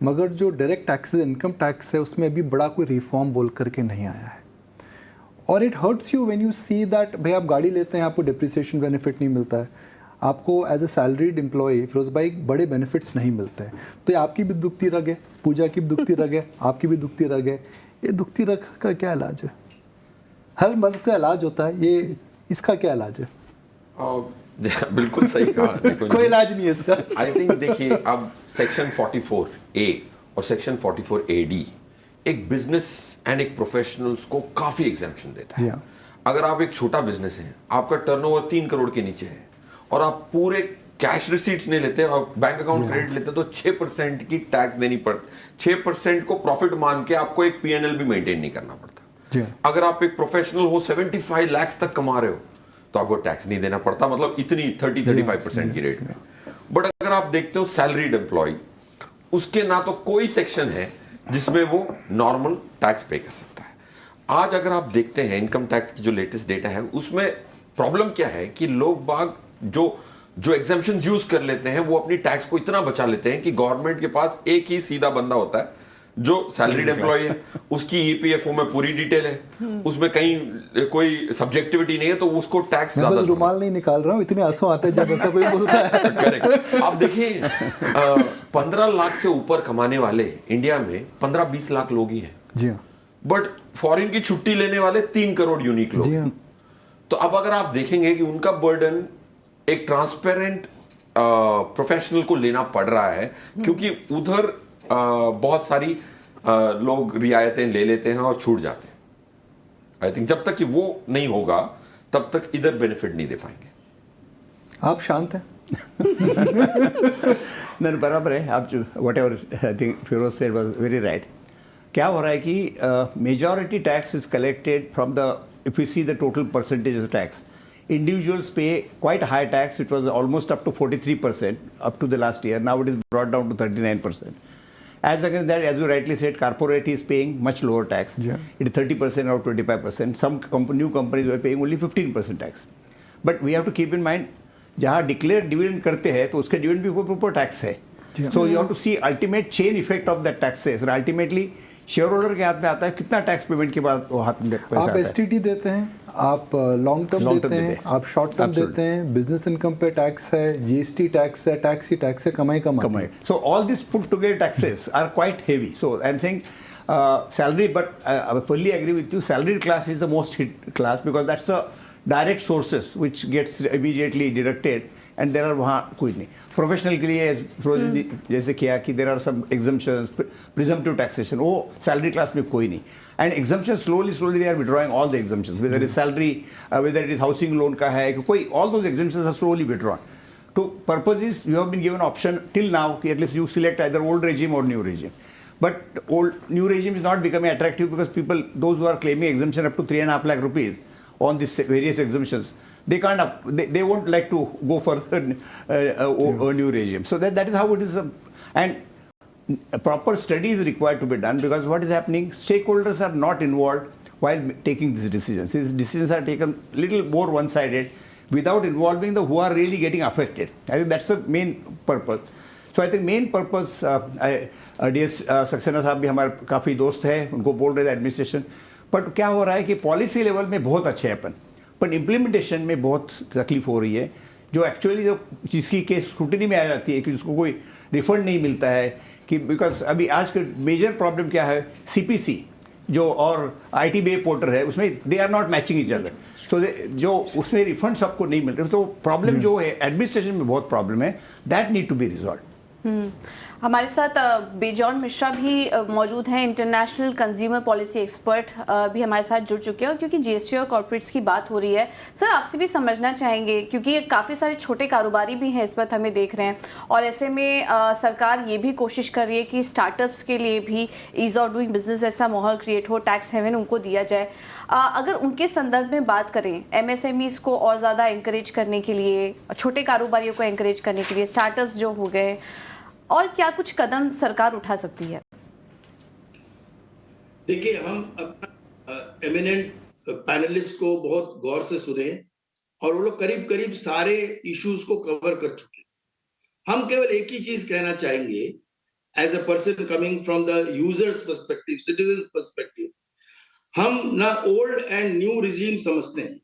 मगर जो डायरेक्ट टैक्सेस, इनकम टैक्स है, उसमें अभी बड़ा कोई रिफॉर्म बोल करके नहीं आया है। और it hurts you when you see that भाई आप गाड़ी लेते हैं, आपको डिप्रिसिएशन बेनिफिट नहीं मिलता है, आपको as a salaried employ Firoz भाई बड़े बेनिफिट्स नहीं मिलते हैं। तो ये आपकी भी दुखती रग है, पूजा की भी दुखती रग है, आपकी भी दुखती रग है। ये दुखती रग का क्या इलाज है? हर मर्द का इलाज होता है, ये इसका क्या इलाज है? बिल्कुल सही कहा। कोई इलाज नहीं है इसका। आई थिंक देखिए, अब सेक्शन 44A और सेक्शन 44AD एक बिजनेस एंड एक प्रोफेशनल्स को काफी एग्जेम्पशन देता है। अगर आप एक छोटा बिजनेस है, आपका टर्नओवर 3 करोड़ के नीचे है और आप पूरे कैश रिसीट्स नहीं लेते और बैंक अकाउंट क्रेडिट लेते, तो 6% की टैक्स देनी पड़ती। 6% को प्रॉफिट मान के आपको एक P&L भी मेंटेन नहीं करना पड़ता। अगर आप एक प्रोफेशनल हो, 75 लाख तक कमा रहे हो, तो आपको टैक्स नहीं देना पड़ता, मतलब इतनी 30-35% की रेट में। बट अगर आप देखते हो सैलरीड एम्प्लॉय, उसके ना तो कोई सेक्शन है जिसमें वो नॉर्मल टैक्स पे कर सकता है। आज अगर आप देखते हैं इनकम टैक्स की जो लेटेस्ट डेटा है, उसमें प्रॉब्लम क्या है कि लोग बाग जो एग्जेम्पशंस यूज कर लेते हैं, वो अपनी टैक्स को इतना बचा लेते हैं कि गवर्नमेंट के पास एक ही सीधा बंदा होता है जो सैलरीड एम्प्लॉय है, उसकी EPFO में पूरी डिटेल है, उसमें कहीं कोई सब्जेक्टिविटी नहीं है, तो उसको टैक्स ज्यादा। मैं रुमाल नहीं निकाल रहा हूँ, इतने आंसू आते हैं जब ऐसा कोई बोलता है। करेक्ट। आप देखिए 15 लाख से ऊपर कमाने वाले इंडिया में 15-20 लाख लोग ही हैं। जी हाँ। बट फॉरेन की छुट्टी लेने वाले 3 करोड़ यूनिक लोग। जी हाँ। तो अब अगर आप देखेंगे कि उनका बर्डन एक ट्रांसपेरेंट प्रोफेशनल को लेना पड़ रहा है, क्योंकि उधर बहुत सारी लोग रियायतें ले लेते हैं और छूट जाते हैं। आई थिंक जब तक कि वो नहीं होगा, तब तक इधर बेनिफिट नहीं दे पाएंगे। आप शांत हैं? नहीं, बराबर है। आप जो whatever I think Firoz said was very right. क्या हो रहा है कि majority tax is collected from the, if you see the total percentage of tax, individuals pay quite high tax. It was almost up to 43% up to the last year. Now it is brought down to 39%. As against that, as you rightly said, corporate is paying much lower tax. Yeah. It is 30% or 25%. Some new companies were paying only 15% tax. But we have to keep in mind, जहाँ declared dividend करते हैं, तो उसके dividend भी ऊपर tax है. So you have to see ultimate chain effect of that taxes. And ultimately, share के हाथ में आता है कितना टैक्स पेमेंट के बाद वो हाथ में पैसा आता है। आप STT देते हैं, आप लॉन्ग टर्म देते हैं, आप शॉर्ट टर्म देते हैं, बिजनेस इनकम पे टैक्स है, GST टैक्स है, टैक्स ही टैक्स है, कमाई। So all this put together taxes are quite heavy. So I am saying salary, but I fully agree with you, salaried class is the most hit class because that's a direct sources which gets immediately deducted, and there are वहाँ कोई नहीं। Professional के लिए जैसे किया कि there are some exemptions, presumptive taxation, वो salary class में कोई नहीं। And exemptions slowly they are withdrawing all the exemptions, whether it is salary, whether it is housing loan का है, कोई all those exemptions are slowly withdrawn. To purposes, you have been given option till now, at least you select either old regime or new regime. But new regime is not becoming attractive because people, those who are claiming exemption up to 3.5 lakh rupees on these various exemptions, they can't, they won't like to go for a new regime. So that is how it is. And a proper study is required to be done, because what is happening, stakeholders are not involved while taking these decisions. These decisions are taken little more one-sided without involving the who are really getting affected. I think that's the main purpose. So I think main purpose, DS Saxena साहब भी हमारे काफ़ी दोस्त हैं, उनको बोल रहे थे एडमिनिस्ट्रेशन, बट क्या हो रहा है कि पॉलिसी लेवल में बहुत अच्छे हैं अपन, पर इम्प्लीमेंटेशन में बहुत तकलीफ हो रही है, जो एक्चुअली जो जिसकी केस स्क्रूटिनी में आ जाती है कि उसको कोई रिफंड नहीं मिलता है, कि बिकॉज अभी आज का मेजर प्रॉब्लम क्या है, CPC जो और ITBA पोर्टर है, उसमें they are not matching each other, so जो उसमें रिफंड सबको नहीं मिल रहे, तो प्रॉब्लम जो है एडमिनिस्ट्रेशन में बहुत प्रॉब्लम है, that need to be resolve. हमारे साथ बेजॉन मिश्रा भी मौजूद हैं, इंटरनेशनल कंज्यूमर पॉलिसी एक्सपर्ट भी हमारे साथ जुड़ चुके हैं। और क्योंकि जीएसटी और कॉर्पोरेट्स की बात हो रही है, सर आपसे भी समझना चाहेंगे, क्योंकि काफ़ी सारे छोटे कारोबारी भी हैं इस वक्त हमें देख रहे हैं, और ऐसे में सरकार ये भी कोशिश कर रही है कि स्टार्टअप्स के लिए भी ईज ऑफ डूइंग बिजनेस ऐसा माहौल क्रिएट हो, टैक्स हेवन उनको दिया जाए। अगर उनके संदर्भ में बात करें, एमएसएमईज को और ज़्यादा इंकरेज करने के लिए, छोटे कारोबारियों को इंकरेज करने के लिए, स्टार्टअप्स जो हो गए, और क्या कुछ कदम सरकार उठा सकती है? देखिए, हम अपना एमिनेंट पैनलिस्ट को बहुत गौर से सुने और वो लोग करीब करीब सारे इश्यूज को कवर कर चुके। हम केवल एक ही चीज कहना चाहेंगे as a person coming from the users perspective, citizens perspective, हम ना ओल्ड एंड न्यू रिजीम समझते हैं।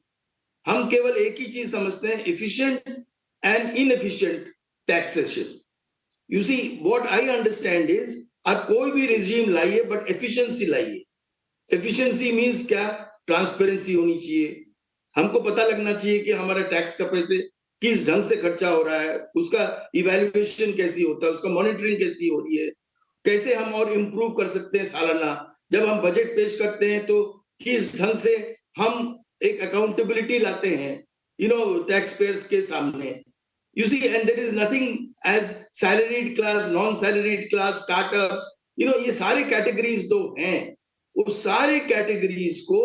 हम केवल एक ही चीज समझते हैं, efficient and inefficient taxation. You see, what I understand is, आप कोई भी regime लाइए but efficiency लाइए। Efficiency means क्या? Transparency होनी चाहिए। हमको पता लगना चाहिए कि हमारा टैक्स का पैसे किस ढंग से खर्चा हो रहा है, उसका इवैल्यूएशन कैसी होता है, उसका मॉनिटरिंग कैसी हो रही है, कैसे हम और इम्प्रूव कर सकते हैं सालाना। जब हम बजट पेश करते हैं तो किस ढंग से हम एक अकाउंटेबिलिटी लाते हैं, टैक्स पेयर्स के सामने। You see, and there is nothing as salaried class, non-salaried class, startups, ये सारे कैटेगरीज तो हैं। उस सारे कैटेगरीज को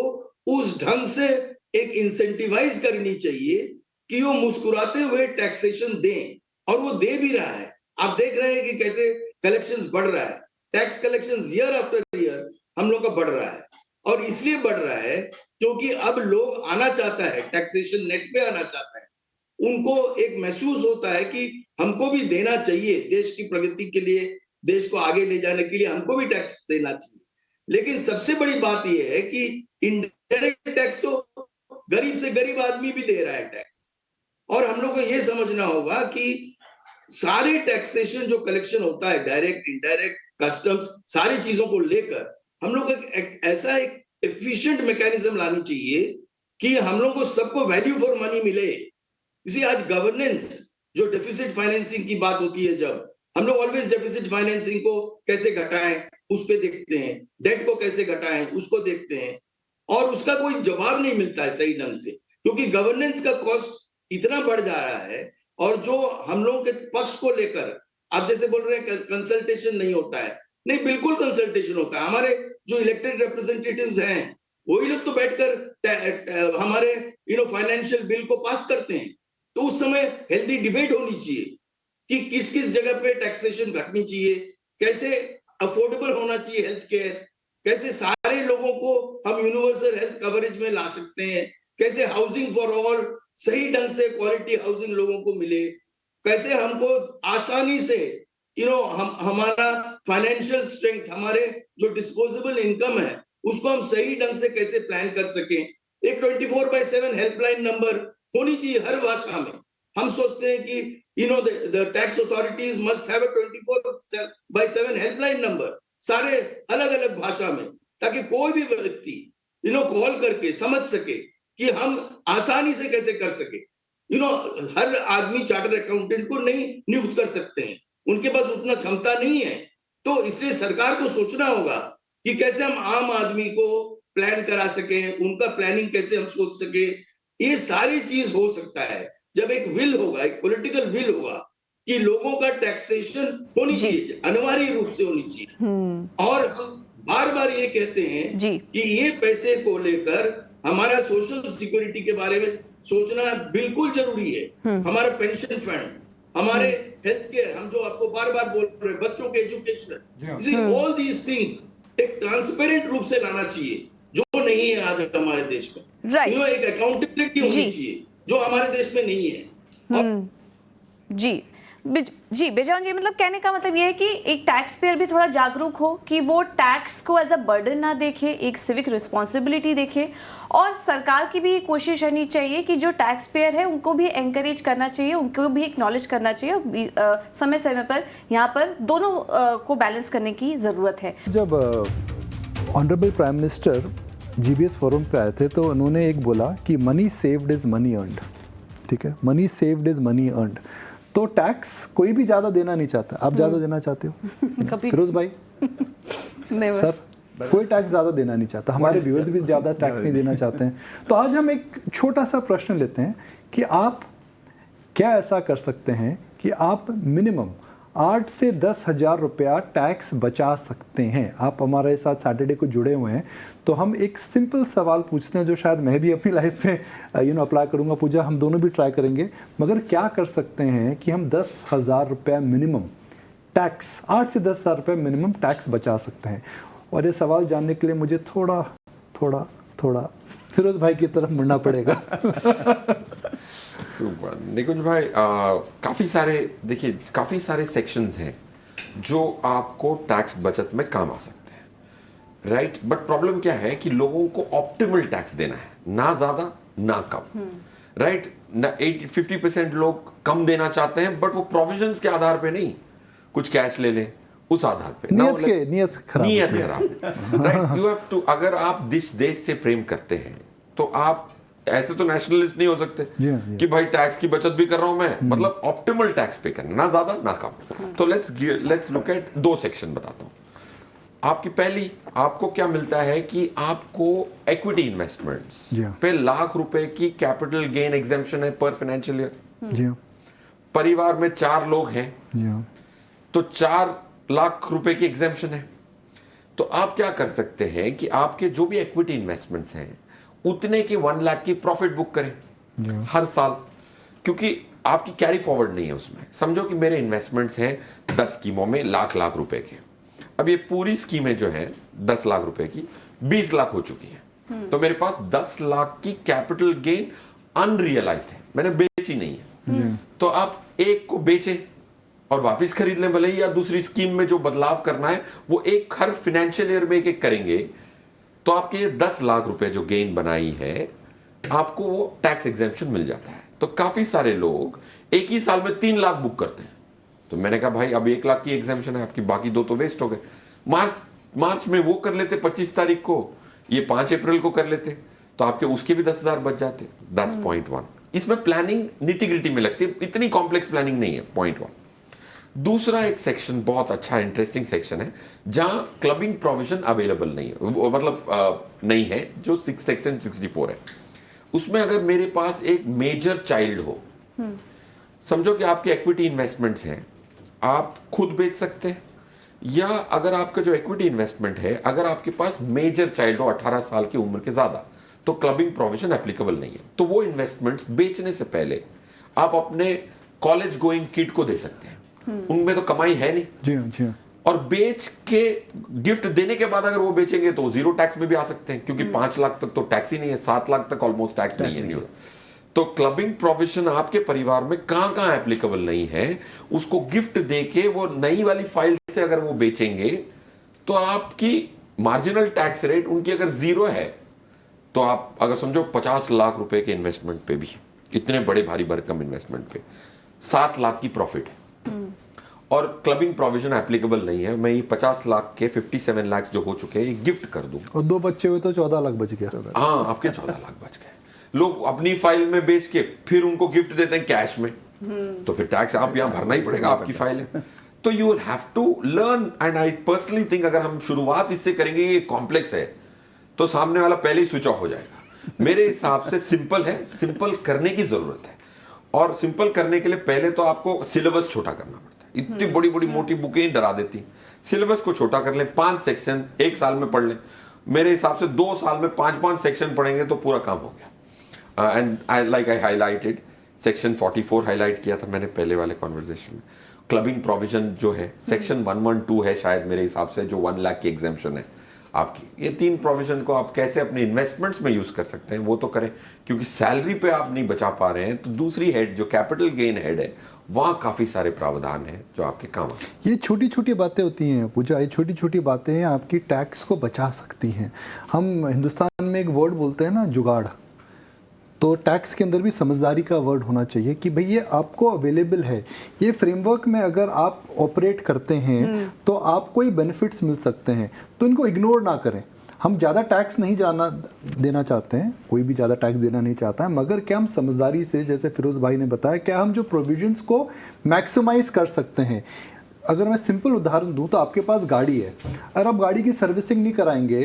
उस ढंग से एक इंसेंटिवाइज करनी चाहिए कि वो मुस्कुराते हुए टैक्सेशन दें, और वो दे भी रहा है। आप देख रहे हैं कि कैसे कलेक्शंस बढ़ रहा है। Tax collections year after year हम लोग का बढ़ रहा है, और इसलिए बढ़ रहा है क्योंकि अब लोग आना चाहता है, टैक्सेशन नेट पे आना चाहता है। उनको एक महसूस होता है कि हमको भी देना चाहिए, देश की प्रगति के लिए, देश को आगे ले जाने के लिए हमको भी टैक्स देना चाहिए। लेकिन सबसे बड़ी बात यह है कि इनडायरेक्ट टैक्स तो गरीब से गरीब आदमी भी दे रहा है टैक्स, और हम लोग को यह समझना होगा कि सारे टैक्सेशन जो कलेक्शन होता है, डायरेक्ट, इनडायरेक्ट, कस्टम्स, सारी चीजों को लेकर हम लोग ऐसा एक एफिशिएंट मैकेनिज्म लानी चाहिए कि हम लोग को सबको वैल्यू फॉर मनी मिले। इसी आज गवर्नेंस, जो डेफिसिट फाइनेंसिंग की बात होती है, जब हम लोग ऑलवेज डेफिसिट फाइनेंसिंग को कैसे घटाएं उस पे देखते हैं, डेट को कैसे घटाएं उसको देखते हैं, और उसका कोई जवाब नहीं मिलता है सही ढंग से, क्योंकि गवर्नेंस का कॉस्ट इतना बढ़ जा रहा है। और जो हम लोगों के पक्ष को लेकर आप जैसे बोल रहे हैं कंसल्टेशन नहीं होता है, नहीं, बिल्कुल कंसल्टेशन होता है। हमारे जो इलेक्टेड रिप्रेजेंटेटिव्स हैं वही लोग तो बैठकर हमारे फाइनेंशियल बिल को पास करते हैं। तो उस समय हेल्दी डिबेट होनी चाहिए कि किस किस जगह पे टैक्सेशन घटनी चाहिए, कैसे अफोर्डेबल होना चाहिए हेल्थ केयर, कैसे सारे लोगों को हम यूनिवर्सल हेल्थ कवरेज में ला सकते हैं, कैसे हाउसिंग फॉर ऑल सही ढंग से क्वालिटी हाउसिंग लोगों को मिले, कैसे हमको आसानी से हमारा फाइनेंशियल स्ट्रेंथ, हमारे जो डिस्पोजेबल इनकम है, उसको हम सही ढंग से कैसे प्लान कर सकें। एक 24/7 हेल्पलाइन नंबर होनी चाहिए हर भाषा में। हम सोचते हैं कि the tax authorities must have a 24/7 helpline number, सारे अलग अलग भाषा में, ताकि कोई भी व्यक्ति कॉल करके समझ सके कि हम आसानी से कैसे कर सके। हर आदमी चार्टर्ड अकाउंटेंट को नहीं नियुक्त कर सकते हैं, उनके पास उतना क्षमता नहीं है। तो इसलिए सरकार को सोचना होगा कि कैसे हम आम आदमी को प्लान करा सके, उनका प्लानिंग कैसे हम सोच सके। ये सारी चीज हो सकता है जब एक विल होगा, एक पॉलिटिकल विल होगा कि लोगों का टैक्सेशन होनी चाहिए, अनिवार्य रूप से होनी चाहिए। और हम बार बार ये कहते हैं कि ये पैसे को लेकर हमारा सोशल सिक्योरिटी के बारे में सोचना बिल्कुल जरूरी है। हमारा पेंशन फंड, हमारे हेल्थ केयर, हम जो आपको बार बार बोल रहे हैं, बच्चों के एजुकेशन, ऑल दीज थिंग्स एक ट्रांसपेरेंट रूप से लाना चाहिए, जो नहीं है आज हमारे देश में। एक अकाउंटेबिलिटी होनी चाहिए जो हमारे देश में नहीं है। जी बेजान जी, मतलब कहने का मतलब ये है कि एक टैक्स पेयर भी थोड़ा जागरूक हो कि वो टैक्स को एज अ बर्डन ना देखे, एक सिविक रिस्पॉन्सिबिलिटी देखे, और सरकार की भी कोशिश रहनी चाहिए कि जो टैक्स पेयर है उनको भी एंकरेज करना चाहिए, उनको भी एक्नॉलेज करना चाहिए, समय समय पर यहाँ पर दोनों को बैलेंस करने की ज़रूरत है। जब honourable prime minister GBS forum पे आए थे तो उन्होंने एक बोला कि money saved is money earned, ठीक है, money saved is money earned. तो टैक्स कोई भी ज़्यादा देना नहीं चाहता। आप ज़्यादा देना चाहते हो कभी फिरोज भाई? नेवर। सर, कोई टैक्स ज़्यादा देना नहीं चाहता, हमारे व्यूअर्स भी ज़्यादा टैक्स नहीं देना चाहते हैं। तो आज हम एक छोटा सा प्रश्न लेते हैं कि आप क्या ऐसा कर सकते हैं कि आप मिनिमम 8 से 10 हज़ार रुपया टैक्स बचा सकते हैं। आप हमारे साथ सैटरडे को जुड़े हुए हैं, तो हम एक सिंपल सवाल पूछते हैं जो शायद मैं भी अपनी लाइफ में अप्लाई करूँगा, पूजा हम दोनों भी ट्राई करेंगे। मगर क्या कर सकते हैं कि हम 10 हज़ार रुपया मिनिमम टैक्स, 8 से 10 हज़ार रुपया मिनिमम टैक्स बचा सकते हैं। और ये सवाल जानने के लिए मुझे थोड़ा फिरोज भाई की तरफ मुड़ना पड़ेगा। सुपर निकुंज भाई, काफ़ी सारे सेक्शंस हैं जो आपको टैक्स बचत में काम आ सकते हैं, राइट? बट प्रॉब्लम क्या है कि लोगों को ऑप्टिमल टैक्स देना है, ना ज़्यादा ना कम, राइट? 50% लोग कम देना चाहते हैं, बट वो प्रोविजंस के आधार पे नहीं, कुछ कैश ले लें उस आधार पे, नियत खराब, राइट? यू हैव टू, अगर आप देश से प्रेम करते हैं तो आप ऐसे तो नेशनलिस्ट नहीं हो सकते कि भाई टैक्स की बचत भी कर रहा हूं मैं, मतलब ऑप्टिमल टैक्स पे करना, ना ज्यादा ना कम। तो लेट्स लुक एट 2 सेक्शन बताता हूं। आपकी पहली, आपको क्या मिलता है कि आपको इक्विटी इन्वेस्टमेंट्स पे लाख रुपए की कैपिटल गेन एग्जेम्पशन है पर फाइनेंशियल ईयर। परिवार में 4 लोग हैं तो 4 लाख रुपए की एग्जेम्पशन है। तो आप क्या कर सकते हैं कि आपके जो भी इक्विटी इन्वेस्टमेंट्स हैं उतने की 1 लाख की प्रॉफिट बुक करें हर साल, क्योंकि आपकी कैरी फॉरवर्ड नहीं है उसमें। समझो कि मेरे इन्वेस्टमेंट्स हैं 10 स्कीमों में लाख रुपए के। अब ये पूरी स्कीमें जो है 10 लाख रुपए की 20 लाख हो चुकी है, तो मेरे पास 10 लाख की कैपिटल गेन अनरियलाइज्ड है, मैंने बेची नहीं है। तो आप एक को बेचे और वापस खरीद लें भले ही, या दूसरी स्कीम में जो बदलाव करना है वो एक हर फाइनेंशियल ईयर में एक करेंगे, तो आपके ये 10 लाख रुपए जो गेन बनाई है आपको वो टैक्स एग्जेम्पशन मिल जाता है। तो काफी सारे लोग एक ही साल में 3 लाख बुक करते हैं। तो मैंने कहा भाई अब 1 लाख की एग्जेम्पशन है आपकी, बाकी 2 तो वेस्ट हो गए। मार्च में वो कर लेते 25 तारीख को, ये 5 अप्रैल को कर लेते, तो आपके उसके भी 10,000 बच जाते। That's point 1। इसमें प्लानिंग निटी-ग्रिटी में लगती है, इतनी कॉम्प्लेक्स प्लानिंग नहीं है। पॉइंट 1। दूसरा एक सेक्शन बहुत अच्छा इंटरेस्टिंग सेक्शन है जहां क्लबिंग प्रोविजन अवेलेबल नहीं है, मतलब नहीं है, जो सेक्शन 64 है। उसमें अगर मेरे पास एक मेजर चाइल्ड हो, समझो कि आपके इक्विटी इन्वेस्टमेंट्स हैं, आप खुद बेच सकते हैं, या अगर आपका जो इक्विटी इन्वेस्टमेंट है अगर आपके पास मेजर चाइल्ड हो 18 साल की उम्र के ज्यादा, तो क्लबिंग प्रोविजन एप्लीकेबल नहीं है। तो वो इन्वेस्टमेंट्स बेचने से पहले आप अपने कॉलेज गोइंग किड को दे सकते हैं, उनमें तो कमाई है नहीं। जी। और बेच के गिफ्ट देने के बाद अगर वो बेचेंगे तो 0 टैक्स में भी आ सकते हैं, क्योंकि 5 लाख तक तो टैक्स ही नहीं है, 7 लाख तक ऑलमोस्ट टैक्स नहीं है। तो क्लबिंग प्रोविजन आपके परिवार में कहां एप्लीकेबल नहीं है, उसको गिफ्ट देके वो नई वाली फाइल से अगर वो बेचेंगे तो आपकी मार्जिनल टैक्स रेट उनकी अगर 0 है, तो आप अगर समझो 50 लाख रुपए के इन्वेस्टमेंट पे भी, इतने बड़े भारी भरकम इन्वेस्टमेंट पे 7 लाख की प्रॉफिट है और क्लबिंग प्रोविजन एप्लीकेबल नहीं है, मैं ये 50 लाख के 57 लाख जो हो चुके हैं ये गिफ्ट कर दूं, और 2 बच्चे हुए तो 14 लाख बच गया। हाँ, आपके 14 लाख बच गए। लोग अपनी फाइल में बेच के फिर उनको गिफ्ट देते हैं कैश में, तो फिर टैक्स आप यहाँ भरना ही पड़ेगा, आपकी फाइल है। तो you will have to learn, and I personally think अगर हम शुरुआत इससे करेंगे, ये कॉम्प्लेक्स है, तो सामने वाला पहले ही स्विच ऑफ हो जाएगा। मेरे हिसाब से सिंपल है, सिंपल करने की जरूरत है, और सिंपल करने के लिए पहले तो आपको सिलेबस छोटा करना पड़ता है। इतनी बड़ी बड़ी मोटी बुकें डरा देती हैं। सिलेबस को छोटा कर लें, 5 सेक्शन 1 साल में पढ़ लें। मेरे हिसाब से 2 साल में 5-5 सेक्शन पढ़ेंगे तो पूरा काम हो गया। And I highlighted section 44 highlight किया था मैंने पहले वाले कॉन्वर्सेशन में। क्लबिंग प्रोविजन जो है सेक्शन 112 है शायद मेरे हिसाब से, जो 1 लाख की एग्जेम्पशन है आपकी। ये 3 प्रोविजन को आप कैसे अपने इन्वेस्टमेंट्स में यूज कर सकते हैं वो तो करें, क्योंकि सैलरी पे आप नहीं बचा पा रहे हैं तो दूसरी हेड जो कैपिटल गेन हेड है वहाँ काफ़ी सारे प्रावधान हैं जो आपके काम आते हैं। ये छोटी छोटी बातें होती हैं पूजा, ये छोटी छोटी बातें हैं आपकी टैक्स को बचा सकती हैं। हम हिंदुस्तान में एक वर्ड बोलते हैं ना, जुगाड़, तो टैक्स के अंदर भी समझदारी का वर्ड होना चाहिए कि भाई ये आपको अवेलेबल है, ये फ्रेमवर्क में अगर आप ऑपरेट करते हैं तो आपको ही बेनिफिट्स मिल सकते हैं, तो इनको इग्नोर ना करें। हम ज़्यादा टैक्स नहीं देना चाहते हैं, कोई भी ज़्यादा टैक्स देना नहीं चाहता है, मगर क्या हम समझदारी से, जैसे फिरोज़ भाई ने बताया, क्या हम जो प्रोविजंस को मैक्सिमाइज़ कर सकते हैं। अगर मैं सिंपल उदाहरण दूं तो आपके पास गाड़ी है, अगर आप गाड़ी की सर्विसिंग नहीं कराएंगे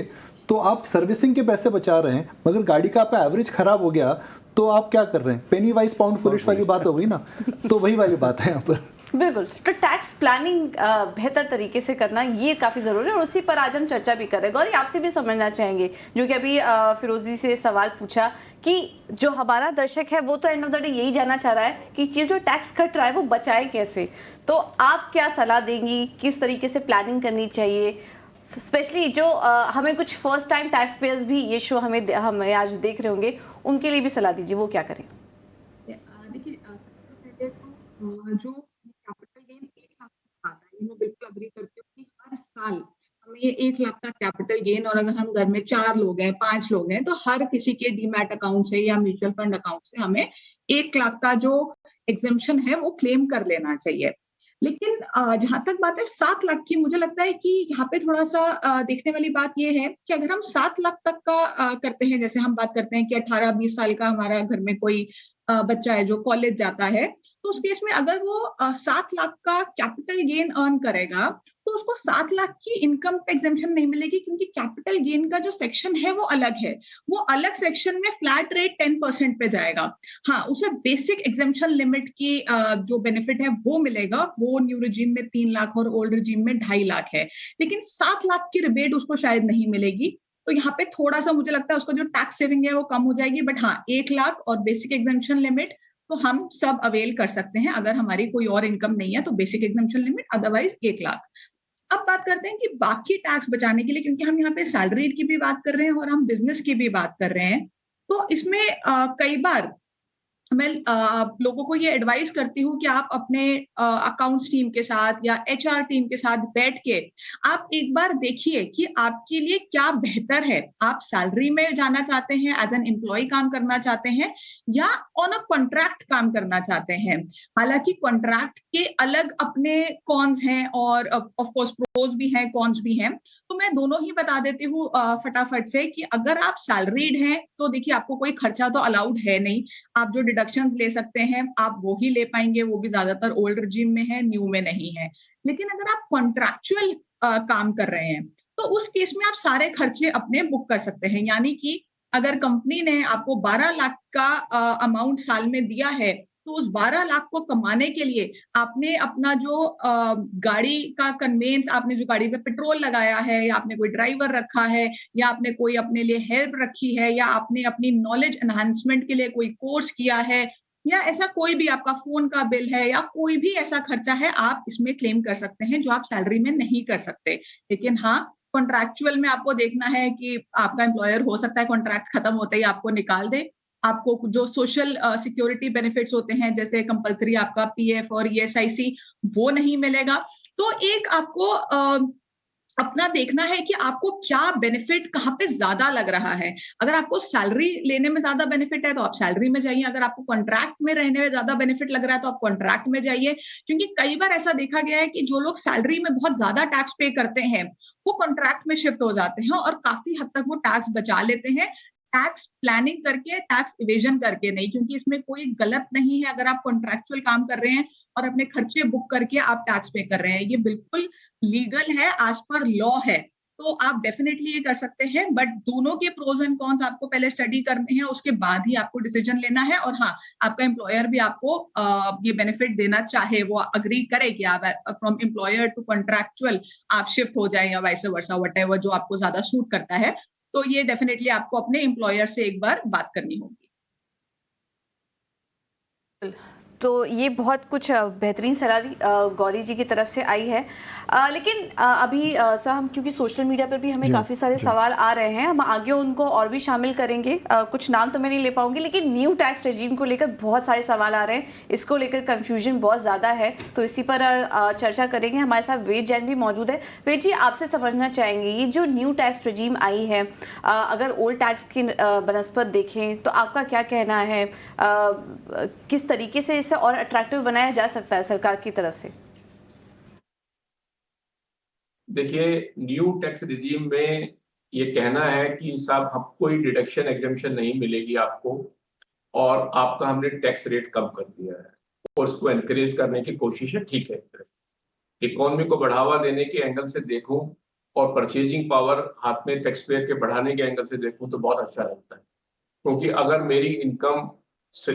तो आप सर्विसिंग के पैसे बचा रहे हैं, मगर गाड़ी का आपका एवरेज ख़राब हो गया तो आप क्या कर रहे हैं, पेनी वाइज पाउंड फुलिश वाली बात हो गई ना। तो वही वाली बात है यहाँ पर। बिल्कुल, तो टैक्स प्लानिंग बेहतर तरीके से करना ये काफ़ी ज़रूरी है और उसी पर आज हम चर्चा भी कर रहे हैं। गौरी, आपसे भी समझना चाहेंगे, जो कि अभी फिरोजी से सवाल पूछा कि जो हमारा दर्शक है वो तो एंड ऑफ द डे यही जानना चाह रहा है कि ये जो टैक्स कट रहा है वो बचाए कैसे। तो आप क्या सलाह देंगी, किस तरीके से प्लानिंग करनी चाहिए, स्पेशली जो हमें कुछ फर्स्ट टाइम टैक्स पेयर्स भी ये शो हम आज देख रहे होंगे, उनके लिए भी सलाह दीजिए, वो क्या करें? देखिए, सबसे पहले तो जो कैपिटल गेन 1 लाख का आता है, मैं बिल्कुल अग्री करती हूँ कि हर साल हमें ये 1 लाख का कैपिटल गेन, और अगर हम घर में 4 लोग हैं, 5 लोग हैं, तो हर किसी के डीमैट अकाउंट से या म्यूचुअल फंड अकाउंट से हमें 1 लाख का जो एग्जेम्पशन है वो क्लेम कर लेना चाहिए। लेकिन जहां तक बात है 7 लाख की, मुझे लगता है कि यहाँ पे थोड़ा सा देखने वाली बात ये है कि अगर हम 7 लाख तक का करते हैं, जैसे हम बात करते हैं कि 18-20 साल का हमारा घर में कोई बच्चा है जो कॉलेज जाता है, तो उस केस में अगर वो 7 लाख का कैपिटल गेन अर्न करेगा तो उसको 7 लाख की इनकम पे एग्जेम्पशन नहीं मिलेगी, क्योंकि कैपिटल गेन का जो सेक्शन है वो अलग है। वो अलग सेक्शन में फ्लैट रेट 10% पे जाएगा। हाँ, उसे बेसिक एग्जेम्पशन लिमिट की जो बेनिफिट है वो मिलेगा, वो न्यू रिजीम में 3 लाख और ओल्ड रिजीम में 2.5 लाख है, लेकिन 7 लाख की रिबेट उसको शायद नहीं मिलेगी। तो यहाँ पे थोड़ा सा मुझे लगता है उसका जो टैक्स सेविंग है वो कम हो जाएगी। बट हाँ, 1 लाख और बेसिक एग्जेम्पशन लिमिट तो हम सब अवेल कर सकते हैं अगर हमारी कोई और इनकम नहीं है, तो basic exemption limit, otherwise 1 lakh. अब बात करते हैं कि बाकी टैक्स बचाने के लिए, क्योंकि हम यहाँ पे सैलरीड की भी बात कर रहे हैं और हम बिजनेस की भी बात कर रहे हैं, तो इसमें कई बार मैं लोगों को ये एडवाइस करती हूँ कि आप अपने अकाउंट्स टीम के साथ या एचआर टीम के साथ बैठ के आप एक बार देखिए कि आपके लिए क्या बेहतर है। आप सैलरी में जाना चाहते हैं, एज एन एम्प्लॉय काम करना चाहते हैं, या ऑन अ कॉन्ट्रैक्ट काम करना चाहते हैं। हालांकि कॉन्ट्रैक्ट के अलग अपने कॉन्स हैं और ऑफ कोर्स प्रोज भी हैं, कॉन्स भी हैं, तो मैं दोनों ही बता देती हूँ फटाफट से कि अगर आप सैलरीड हैं तो देखिए आपको कोई खर्चा तो अलाउड है नहीं, आप जो डिडक्शंस ले सकते हैं आप वो ही ले पाएंगे, वो भी ज्यादातर ओल्ड रिजीम में है, न्यू में नहीं है। लेकिन अगर आप कॉन्ट्रैक्चुअल काम कर रहे हैं तो उस केस में आप सारे खर्चे अपने बुक कर सकते हैं। यानी कि अगर कंपनी ने आपको 12 लाख का अमाउंट साल में दिया है, तो उस 12 लाख को कमाने के लिए आपने अपना जो गाड़ी का कन्वेंस, आपने जो गाड़ी पे पेट्रोल लगाया है, या आपने कोई ड्राइवर रखा है, या आपने कोई अपने लिए हेल्प रखी है, या आपने अपनी नॉलेज एनहांसमेंट के लिए कोई कोर्स किया है, या ऐसा कोई भी आपका फोन का बिल है, या कोई भी ऐसा खर्चा है, आप इसमें क्लेम कर सकते हैं जो आप सैलरी में नहीं कर सकते। लेकिन हाँ, कॉन्ट्रैक्चुअल में आपको देखना है कि आपका एम्प्लॉयर हो सकता है कॉन्ट्रैक्ट खत्म होते ही आपको निकाल दे। आपको जो सोशल सिक्योरिटी बेनिफिट्स होते हैं, जैसे कंपलसरी आपका पीएफ और ईएसआईसी, वो नहीं मिलेगा। तो एक आपको अपना देखना है कि आपको क्या बेनिफिट कहाँ पे ज्यादा लग रहा है। अगर आपको सैलरी लेने में ज्यादा बेनिफिट है तो आप सैलरी में जाइए, अगर आपको कॉन्ट्रैक्ट में रहने में ज्यादा बेनिफिट लग रहा है तो आप कॉन्ट्रैक्ट में जाइए। क्योंकि कई बार ऐसा देखा गया है कि जो लोग सैलरी में बहुत ज्यादा टैक्स पे करते हैं वो कॉन्ट्रैक्ट में शिफ्ट हो जाते हैं और काफी हद तक वो टैक्स बचा लेते हैं, टैक्स प्लानिंग करके, टैक्स इवेजन करके नहीं। क्योंकि इसमें कोई गलत नहीं है अगर आप कॉन्ट्रैक्चुअल काम कर रहे हैं और अपने खर्चे बुक करके आप टैक्स पे कर रहे हैं, ये बिल्कुल लीगल है, आज पर लॉ है, तो आप डेफिनेटली ये कर सकते हैं। बट दोनों के प्रोज एंड कॉन्स आपको पहले स्टडी करने हैं, उसके बाद ही आपको डिसीजन लेना है। और हाँ, आपका एम्प्लॉयर भी आपको ये बेनिफिट देना चाहे, वो अग्री करे कि आप फ्रॉम एम्प्लॉयर टू कॉन्ट्रैक्चुअल आप शिफ्ट हो जाए, या वाइस वर्सा, व्हाटएवर जो आपको ज्यादा सूट करता है, तो ये डेफिनेटली आपको अपने एम्प्लॉयर से एक बार बात करनी होगी। तो ये बहुत कुछ बेहतरीन सलाह गौरी जी की तरफ से आई है। लेकिन अभी सर, हम क्योंकि सोशल मीडिया पर भी हमें काफ़ी सारे सवाल आ रहे हैं, हम आगे उनको और भी शामिल करेंगे। कुछ नाम तो मैं नहीं ले पाऊंगी, लेकिन न्यू टैक्स रेजीम को लेकर बहुत सारे सवाल आ रहे हैं, इसको लेकर कन्फ्यूजन बहुत ज़्यादा है, तो इसी पर चर्चा करेंगे। हमारे साथ वेद जैन भी मौजूद है। वेद जी, आपसे समझना चाहेंगे, ये जो न्यू टैक्स रेजीम आई है, अगर ओल्ड टैक्स की बनस्पत देखें तो आपका क्या कहना है, किस तरीके से इसे और अट्रैक्टिव बनाया जा सकता है सरकार की तरफ से? देखिए, न्यू टैक्स रिजीम में ये कहना है कि साहब हम कोई डिडक्शन एग्जम्पशन नहीं मिलेगी आपको और आपका हमने टैक्स रेट कम कर दिया है और उसको एनकरेज करने की कोशिश है, ठीक है। इकोनॉमी को बढ़ावा देने के एंगल से देखूं और परचेजिंग पावर हाथ में टैक्स पेयर के बढ़ाने के एंगल से देखूं तो बहुत अच्छा लगता है, क्योंकि अगर मेरी इनकम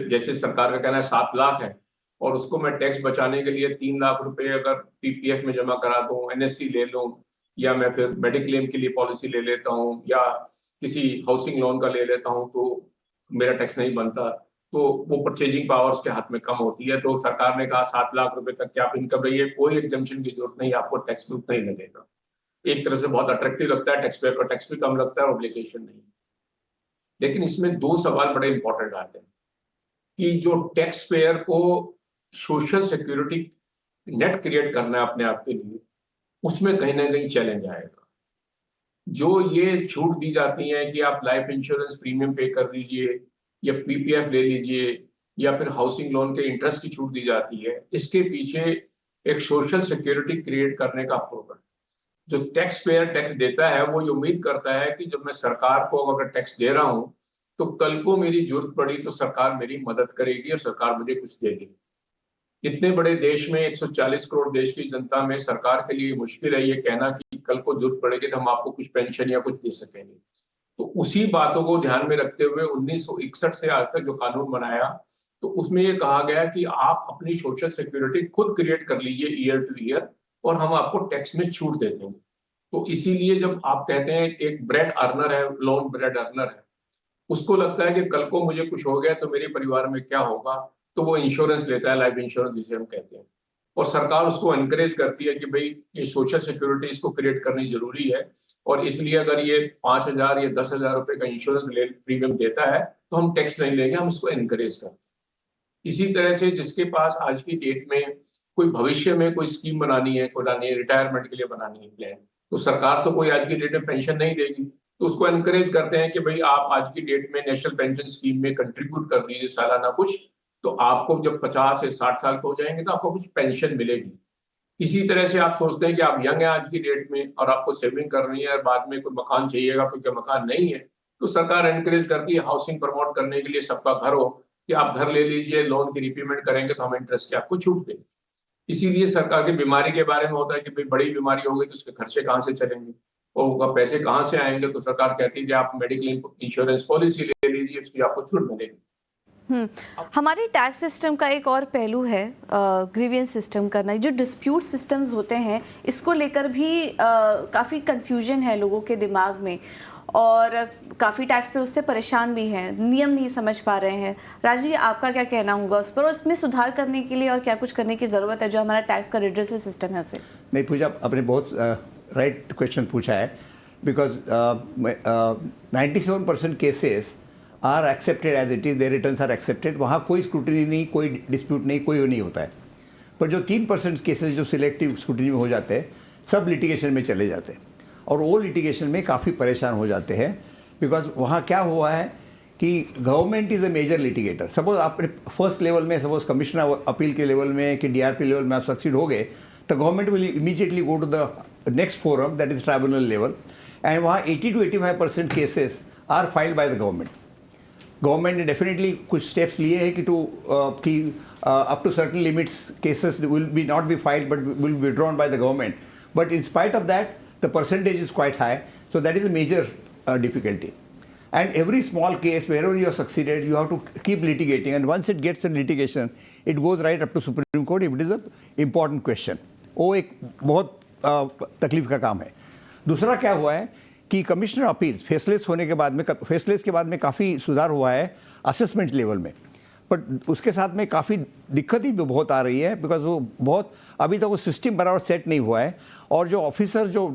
जैसे सरकार का कहना है 7 लाख है और उसको मैं टैक्स बचाने के लिए 3 लाख रुपए अगर पीपीएफ में जमा करा दूं, एनएससी ले लूं, या मैं फिर मेडिक्लेम के लिए पॉलिसी ले लेता हूं या किसी हाउसिंग लोन का ले लेता हूं, तो मेरा टैक्स नहीं बनता, तो वो परचेजिंग पावर उसके हाथ में कम होती है। तो सरकार ने कहा 7 लाख रुपए तक की आप इनकम रही है, कोई एग्जम्पशन की जरूरत नहीं, आपको टैक्स भी उतना ही लगेगा। एक तरह से बहुत अट्रैक्टिव लगता है, टैक्स पेयर का टैक्स भी कम लगता है और ऑब्लिगेशन नहीं। लेकिन इसमें 2 सवाल बड़े इंपॉर्टेंट आते हैं कि जो टैक्स पेयर को सोशल सिक्योरिटी नेट क्रिएट करना है अपने आप के लिए, उसमें कहीं ना कहीं चैलेंज आएगा। जो ये छूट दी जाती है कि आप लाइफ इंश्योरेंस प्रीमियम पे कर दीजिए या पीपीएफ ले लीजिए या फिर हाउसिंग लोन के इंटरेस्ट की छूट दी जाती है, इसके पीछे एक सोशल सिक्योरिटी क्रिएट करने का अप्रोच है। जो टैक्स पेयर टैक्स देता है वो ये उम्मीद करता है कि जब मैं सरकार को अगर टैक्स दे रहा हूं तो कल को मेरी जरूरत पड़ी तो सरकार मेरी मदद करेगी और सरकार मुझे कुछ देगी। इतने बड़े देश में 140 करोड़ देश की जनता में सरकार के लिए मुश्किल है ये कहना कि कल को जरूरत पड़ेगी तो हम आपको कुछ पेंशन या कुछ दे सकेंगे। तो उसी बातों को ध्यान में रखते हुए 1961 से आज तक जो कानून बनाया तो उसमें ये कहा गया कि आप अपनी सोशल सिक्योरिटी खुद क्रिएट कर लीजिए ईयर टू ईयर और हम आपको टैक्स में छूट देते हैं। तो इसीलिए जब आप कहते हैं एक ब्रेड अर्नर है, लोन ब्रेड अर्नर है, उसको लगता है कि कल को मुझे कुछ हो गया तो मेरे परिवार में क्या होगा, तो वो इंश्योरेंस लेता है, लाइफ इंश्योरेंस जिसे हम कहते हैं, और सरकार उसको एनकरेज करती है कि भाई ये सोशल सिक्योरिटी इसको क्रिएट करनी जरूरी है और इसलिए अगर ये 5,000 या 10,000 रुपए का इंश्योरेंस प्रीमियम देता है तो हम टैक्स नहीं लेंगे, हम उसको एनकरेज करते हैं। इसी तरह से जिसके पास आज की डेट में कोई भविष्य में कोई स्कीम बनानी है, रिटायरमेंट के लिए बनानी है प्लान, तो सरकार तो कोई आज की डेट में पेंशन नहीं देगी, तो उसको एनकरेज करते हैं कि भाई आप आज की डेट में नेशनल पेंशन स्कीम में कंट्रीब्यूट कर दीजिए सालाना कुछ, तो आपको जब 50 से 60 साल के हो जाएंगे तो आपको कुछ पेंशन मिलेगी। इसी तरह से आप सोचते हैं कि आप यंग हैं आज की डेट में और आपको सेविंग करनी है और बाद में कोई मकान चाहिएगा, क्योंकि मकान नहीं है, तो सरकार एनकरेज करती है हाउसिंग प्रमोट करने के लिए, सबका घर हो कि आप घर ले लीजिए, लोन की रिपेमेंट करेंगे तो हम इंटरेस्ट की आपको छूट देंगे। इसीलिए सरकार की बीमारी के बारे में होता है कि भाई बड़ी बीमारी होगी तो उसके खर्चे कहाँ से चलेंगे और उनका पैसे कहाँ से आएंगे, तो सरकार कहती है कि आप मेडिकल इंश्योरेंस पॉलिसी ले लीजिए, उसकी आपको छूट मिलेगी। हमारे टैक्स सिस्टम का एक और पहलू है ग्रीवियंस सिस्टम करना। जो डिस्प्यूट सिस्टम्स होते हैं इसको लेकर भी काफ़ी कंफ्यूजन है लोगों के दिमाग में और काफ़ी टैक्स पे उससे परेशान भी हैं, नियम नहीं समझ पा रहे हैं। राजीव जी, आपका क्या कहना होगा उस पर और इसमें सुधार करने के लिए और क्या कुछ करने की ज़रूरत है जो हमारा टैक्स का रिड्रेसल सिस्टम है उसे? नहीं पूजा, आपने बहुत राइट क्वेश्चन पूछा है, because 97% cases are accepted as it is, their returns are accepted, वहाँ कोई स्क्रूटनी नहीं, कोई डिस्प्यूट नहीं, कोई नहीं होता है। पर जो 3% केसेस जो सिलेक्टिव स्क्रूटनी में हो जाते हैं सब लिटिगेशन में चले जाते हैं और वो लिटिगेशन में काफ़ी परेशान हो जाते हैं, बिकॉज वहाँ क्या हुआ है कि government is a major litigator. Suppose आपने फर्स्ट लेवल में, सपोज कमिश्नर अपील के लेवल में कि डीआरपी लेवल में आप सक्सीड हो गए तो government will immediately go to the next forum, that is tribunal level, and वहाँ 80 to 85% cases are filed by the government. Government ने डेफिनेटली कुछ स्टेप्स लिए हैं कि up to certain limits cases will be not be filed but will be withdrawn by the government, but in spite of that the percentage is quite high, so that is a major difficulty. And every small case, wherever you have succeeded, you have to keep litigating, and once it gets in litigation, it goes right up to Supreme Court if it is a important question. वो एक बहुत तकलीफ का काम है। दूसरा क्या हुआ है कि कमिश्नर अपील्स फेसलेस होने के बाद में, फेसलेस के बाद में काफ़ी सुधार हुआ है असेसमेंट लेवल में, बट उसके साथ में काफ़ी दिक्कत ही बहुत आ रही है, बिकॉज वो बहुत अभी तक वो सिस्टम बराबर सेट नहीं हुआ है और जो ऑफिसर जो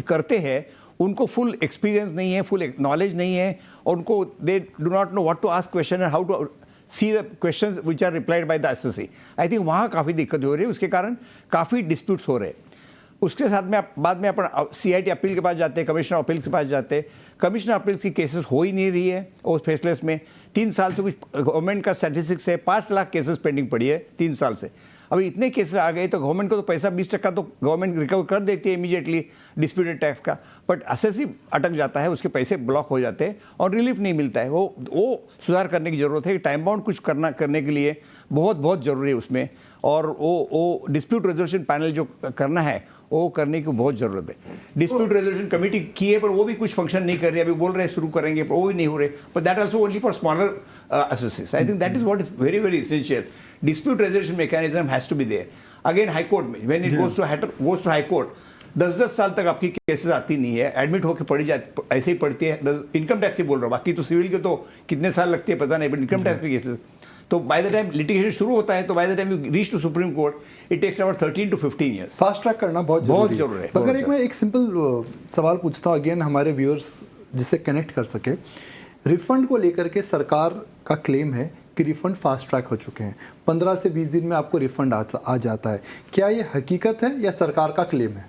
करते हैं उनको फुल एक्सपीरियंस नहीं है, फुल नॉलेज नहीं है और उनको they do not know what to ask question and how to see the question which are replied by the SSC. I think वहाँ काफ़ी दिक्कत हो रही है, उसके कारण काफ़ी डिस्प्यूट्स हो रहे हैं। उसके साथ में बाद में अपन CIT अपील के पास जाते हैं, कमिश्नर अपील के पास जाते हैं, कमिश्नर अपील की केसेस हो ही नहीं रही है और फेसलेस में 3 साल से कुछ गवर्नमेंट का स्टैटिस्टिक्स है 5 लाख केसेस पेंडिंग पड़ी है 3 साल से। अभी इतने केसेस आ गए तो गवर्नमेंट को तो पैसा 20% तो गवर्नमेंट रिकवर कर देती है इमीडिएटली डिस्प्यूटेड टैक्स का, बट असेसिव अटक जाता है, उसके पैसे ब्लॉक हो जाते हैं और रिलीफ नहीं मिलता है। वो सुधार करने की ज़रूरत है। टाइम बाउंड कुछ करने के लिए बहुत ज़रूरी है उसमें, और वो डिस्प्यूट रेजोल्यूशन पैनल जो करना है वो करने की बहुत ज़रूरत है। डिस्प्यूट रेजोल्यूशन कमेटी की है पर वो भी कुछ फंक्शन नहीं कर रही, अभी बोल रहे हैं शुरू करेंगे पर वो भी नहीं हो रहे, but that also only for smaller assesses. I think that is what is very essential. Dispute resolution mechanism has to be there. Again, High Court में when it goes to High Court, 10 साल तक आपकी cases आती नहीं है, admit होकर पड़ी जाती, ऐसे ही पड़ती है। इनकम टैक्स ही बोल रहा हूँ, बाकी तो सिविल के तो कितने साल लगते हैं पता नहीं, बट इनकम टैक्स के केसेस तो बाय द टाइम लिटिगेशन शुरू होता है तो by the time you reach to supreme court it takes about 13 to 15 years. Fast track करना बहुत जरूरी है। अगर मैं एक सिंपल सवाल पूछता हूँ अगेन हमारे व्यूअर्स जिसे कनेक्ट कर सके, रिफंड को लेकर के सरकार का क्लेम है कि रिफंड फास्ट ट्रैक हो चुके हैं, 15 से 20 दिन में आपको रिफंड आ जाता है, क्या ये हकीकत है या सरकार का क्लेम है?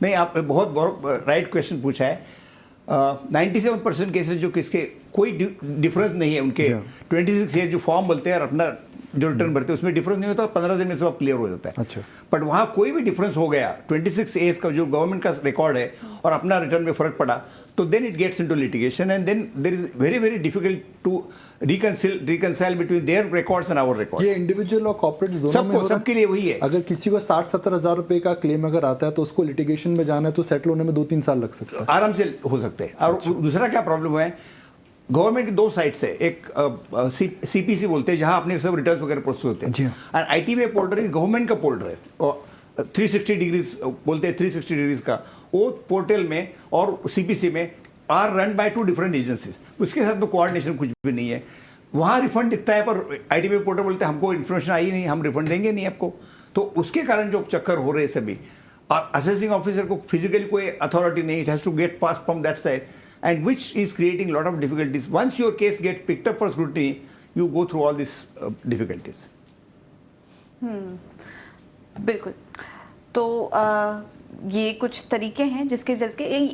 नहीं, आपने बहुत राइट क्वेश्चन पूछा है। 97% केसेस जो किसके कोई डिफरेंस नहीं है उनके 26 एज जो फॉर्म बोलते हैं और अपना जो रिटर्न भरते हैं उसमें डिफरेंस नहीं होता, 15 दिन में सब क्लियर हो जाता है। अच्छा, बट वहाँ कोई भी डिफरेंस हो गया 26 एज का जो गवर्नमेंट का रिकॉर्ड है और अपना रिटर्न में फर्क पड़ा तो then it gets into litigation and then there is very difficult to reconcile between their records and our records. ये इंडिविजुअल और कॉर्पोरेट्स दोनों में सबके लिए वही है। अगर किसी को 60-70 हज़ार रुपए का क्लेम अगर आता है तो उसको लिटिगेशन में जाना है तो सेटल होने में 2-3 साल लग सकता है, आराम से हो सकते हैं। और दूसरा क्या प्रॉब्लम है, गवर्नमेंट की दो साइड्स है, एक सीपीसी बोलते हैं जहां अपने सब रिटर्न्स वगैरह प्रोसेस होते हैं, और आईटीबी पोर्टल गवर्नमेंट का पोर्टल है और 360 डिग्रीज बोलते हैं, 360 डिग्रीज का वो पोर्टल में और सीपीसी में are run by 2 different agencies, उसके साथ तो कोऑर्डिनेशन कुछ भी नहीं है। वहाँ रिफंड दिखता है पर आईटीबी पोर्टल बोलते हैं हमको इन्फॉर्मेशन आई नहीं, हम रिफंड देंगे नहीं आपको। तो उसके कारण जो चक्कर हो रहे हैं सभी, और असेसिंग ऑफिसर को फिजिकली कोई अथॉरिटी नहीं, it has to get pass from that side and which is creating a lot of difficulties. Once your case gets picked up for scrutiny, you go through all these difficulties. बिल्कुल। तो ये कुछ तरीके हैं जिसके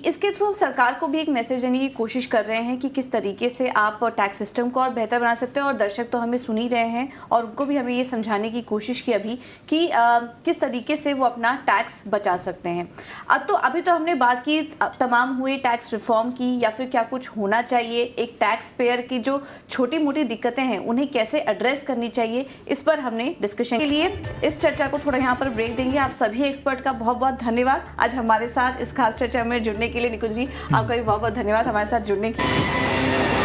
इसके through सरकार को भी एक मैसेज देने की कोशिश कर रहे हैं कि किस तरीके से आप टैक्स सिस्टम को और बेहतर बना सकते हैं, और दर्शक तो हमें सुन ही रहे हैं और उनको भी हमें ये समझाने की कोशिश की अभी कि किस तरीके से वो अपना टैक्स बचा सकते हैं। अभी तो हमने बात की तमाम हुए टैक्स रिफॉर्म की या फिर क्या कुछ होना चाहिए, एक टैक्स पेयर की जो छोटी मोटी दिक्कतें हैं उन्हें कैसे एड्रेस करनी चाहिए, इस पर हमने डिस्कशन के लिए इस चर्चा को थोड़ा यहाँ पर ब्रेक देंगे। आप सभी एक्सपर्ट का बहुत बहुत धन्यवाद आज हमारे साथ इस खास चर्चा में जुड़ने के लिए। निकुंज जी, आपका भी बहुत बहुत धन्यवाद हमारे साथ जुड़ने के लिए।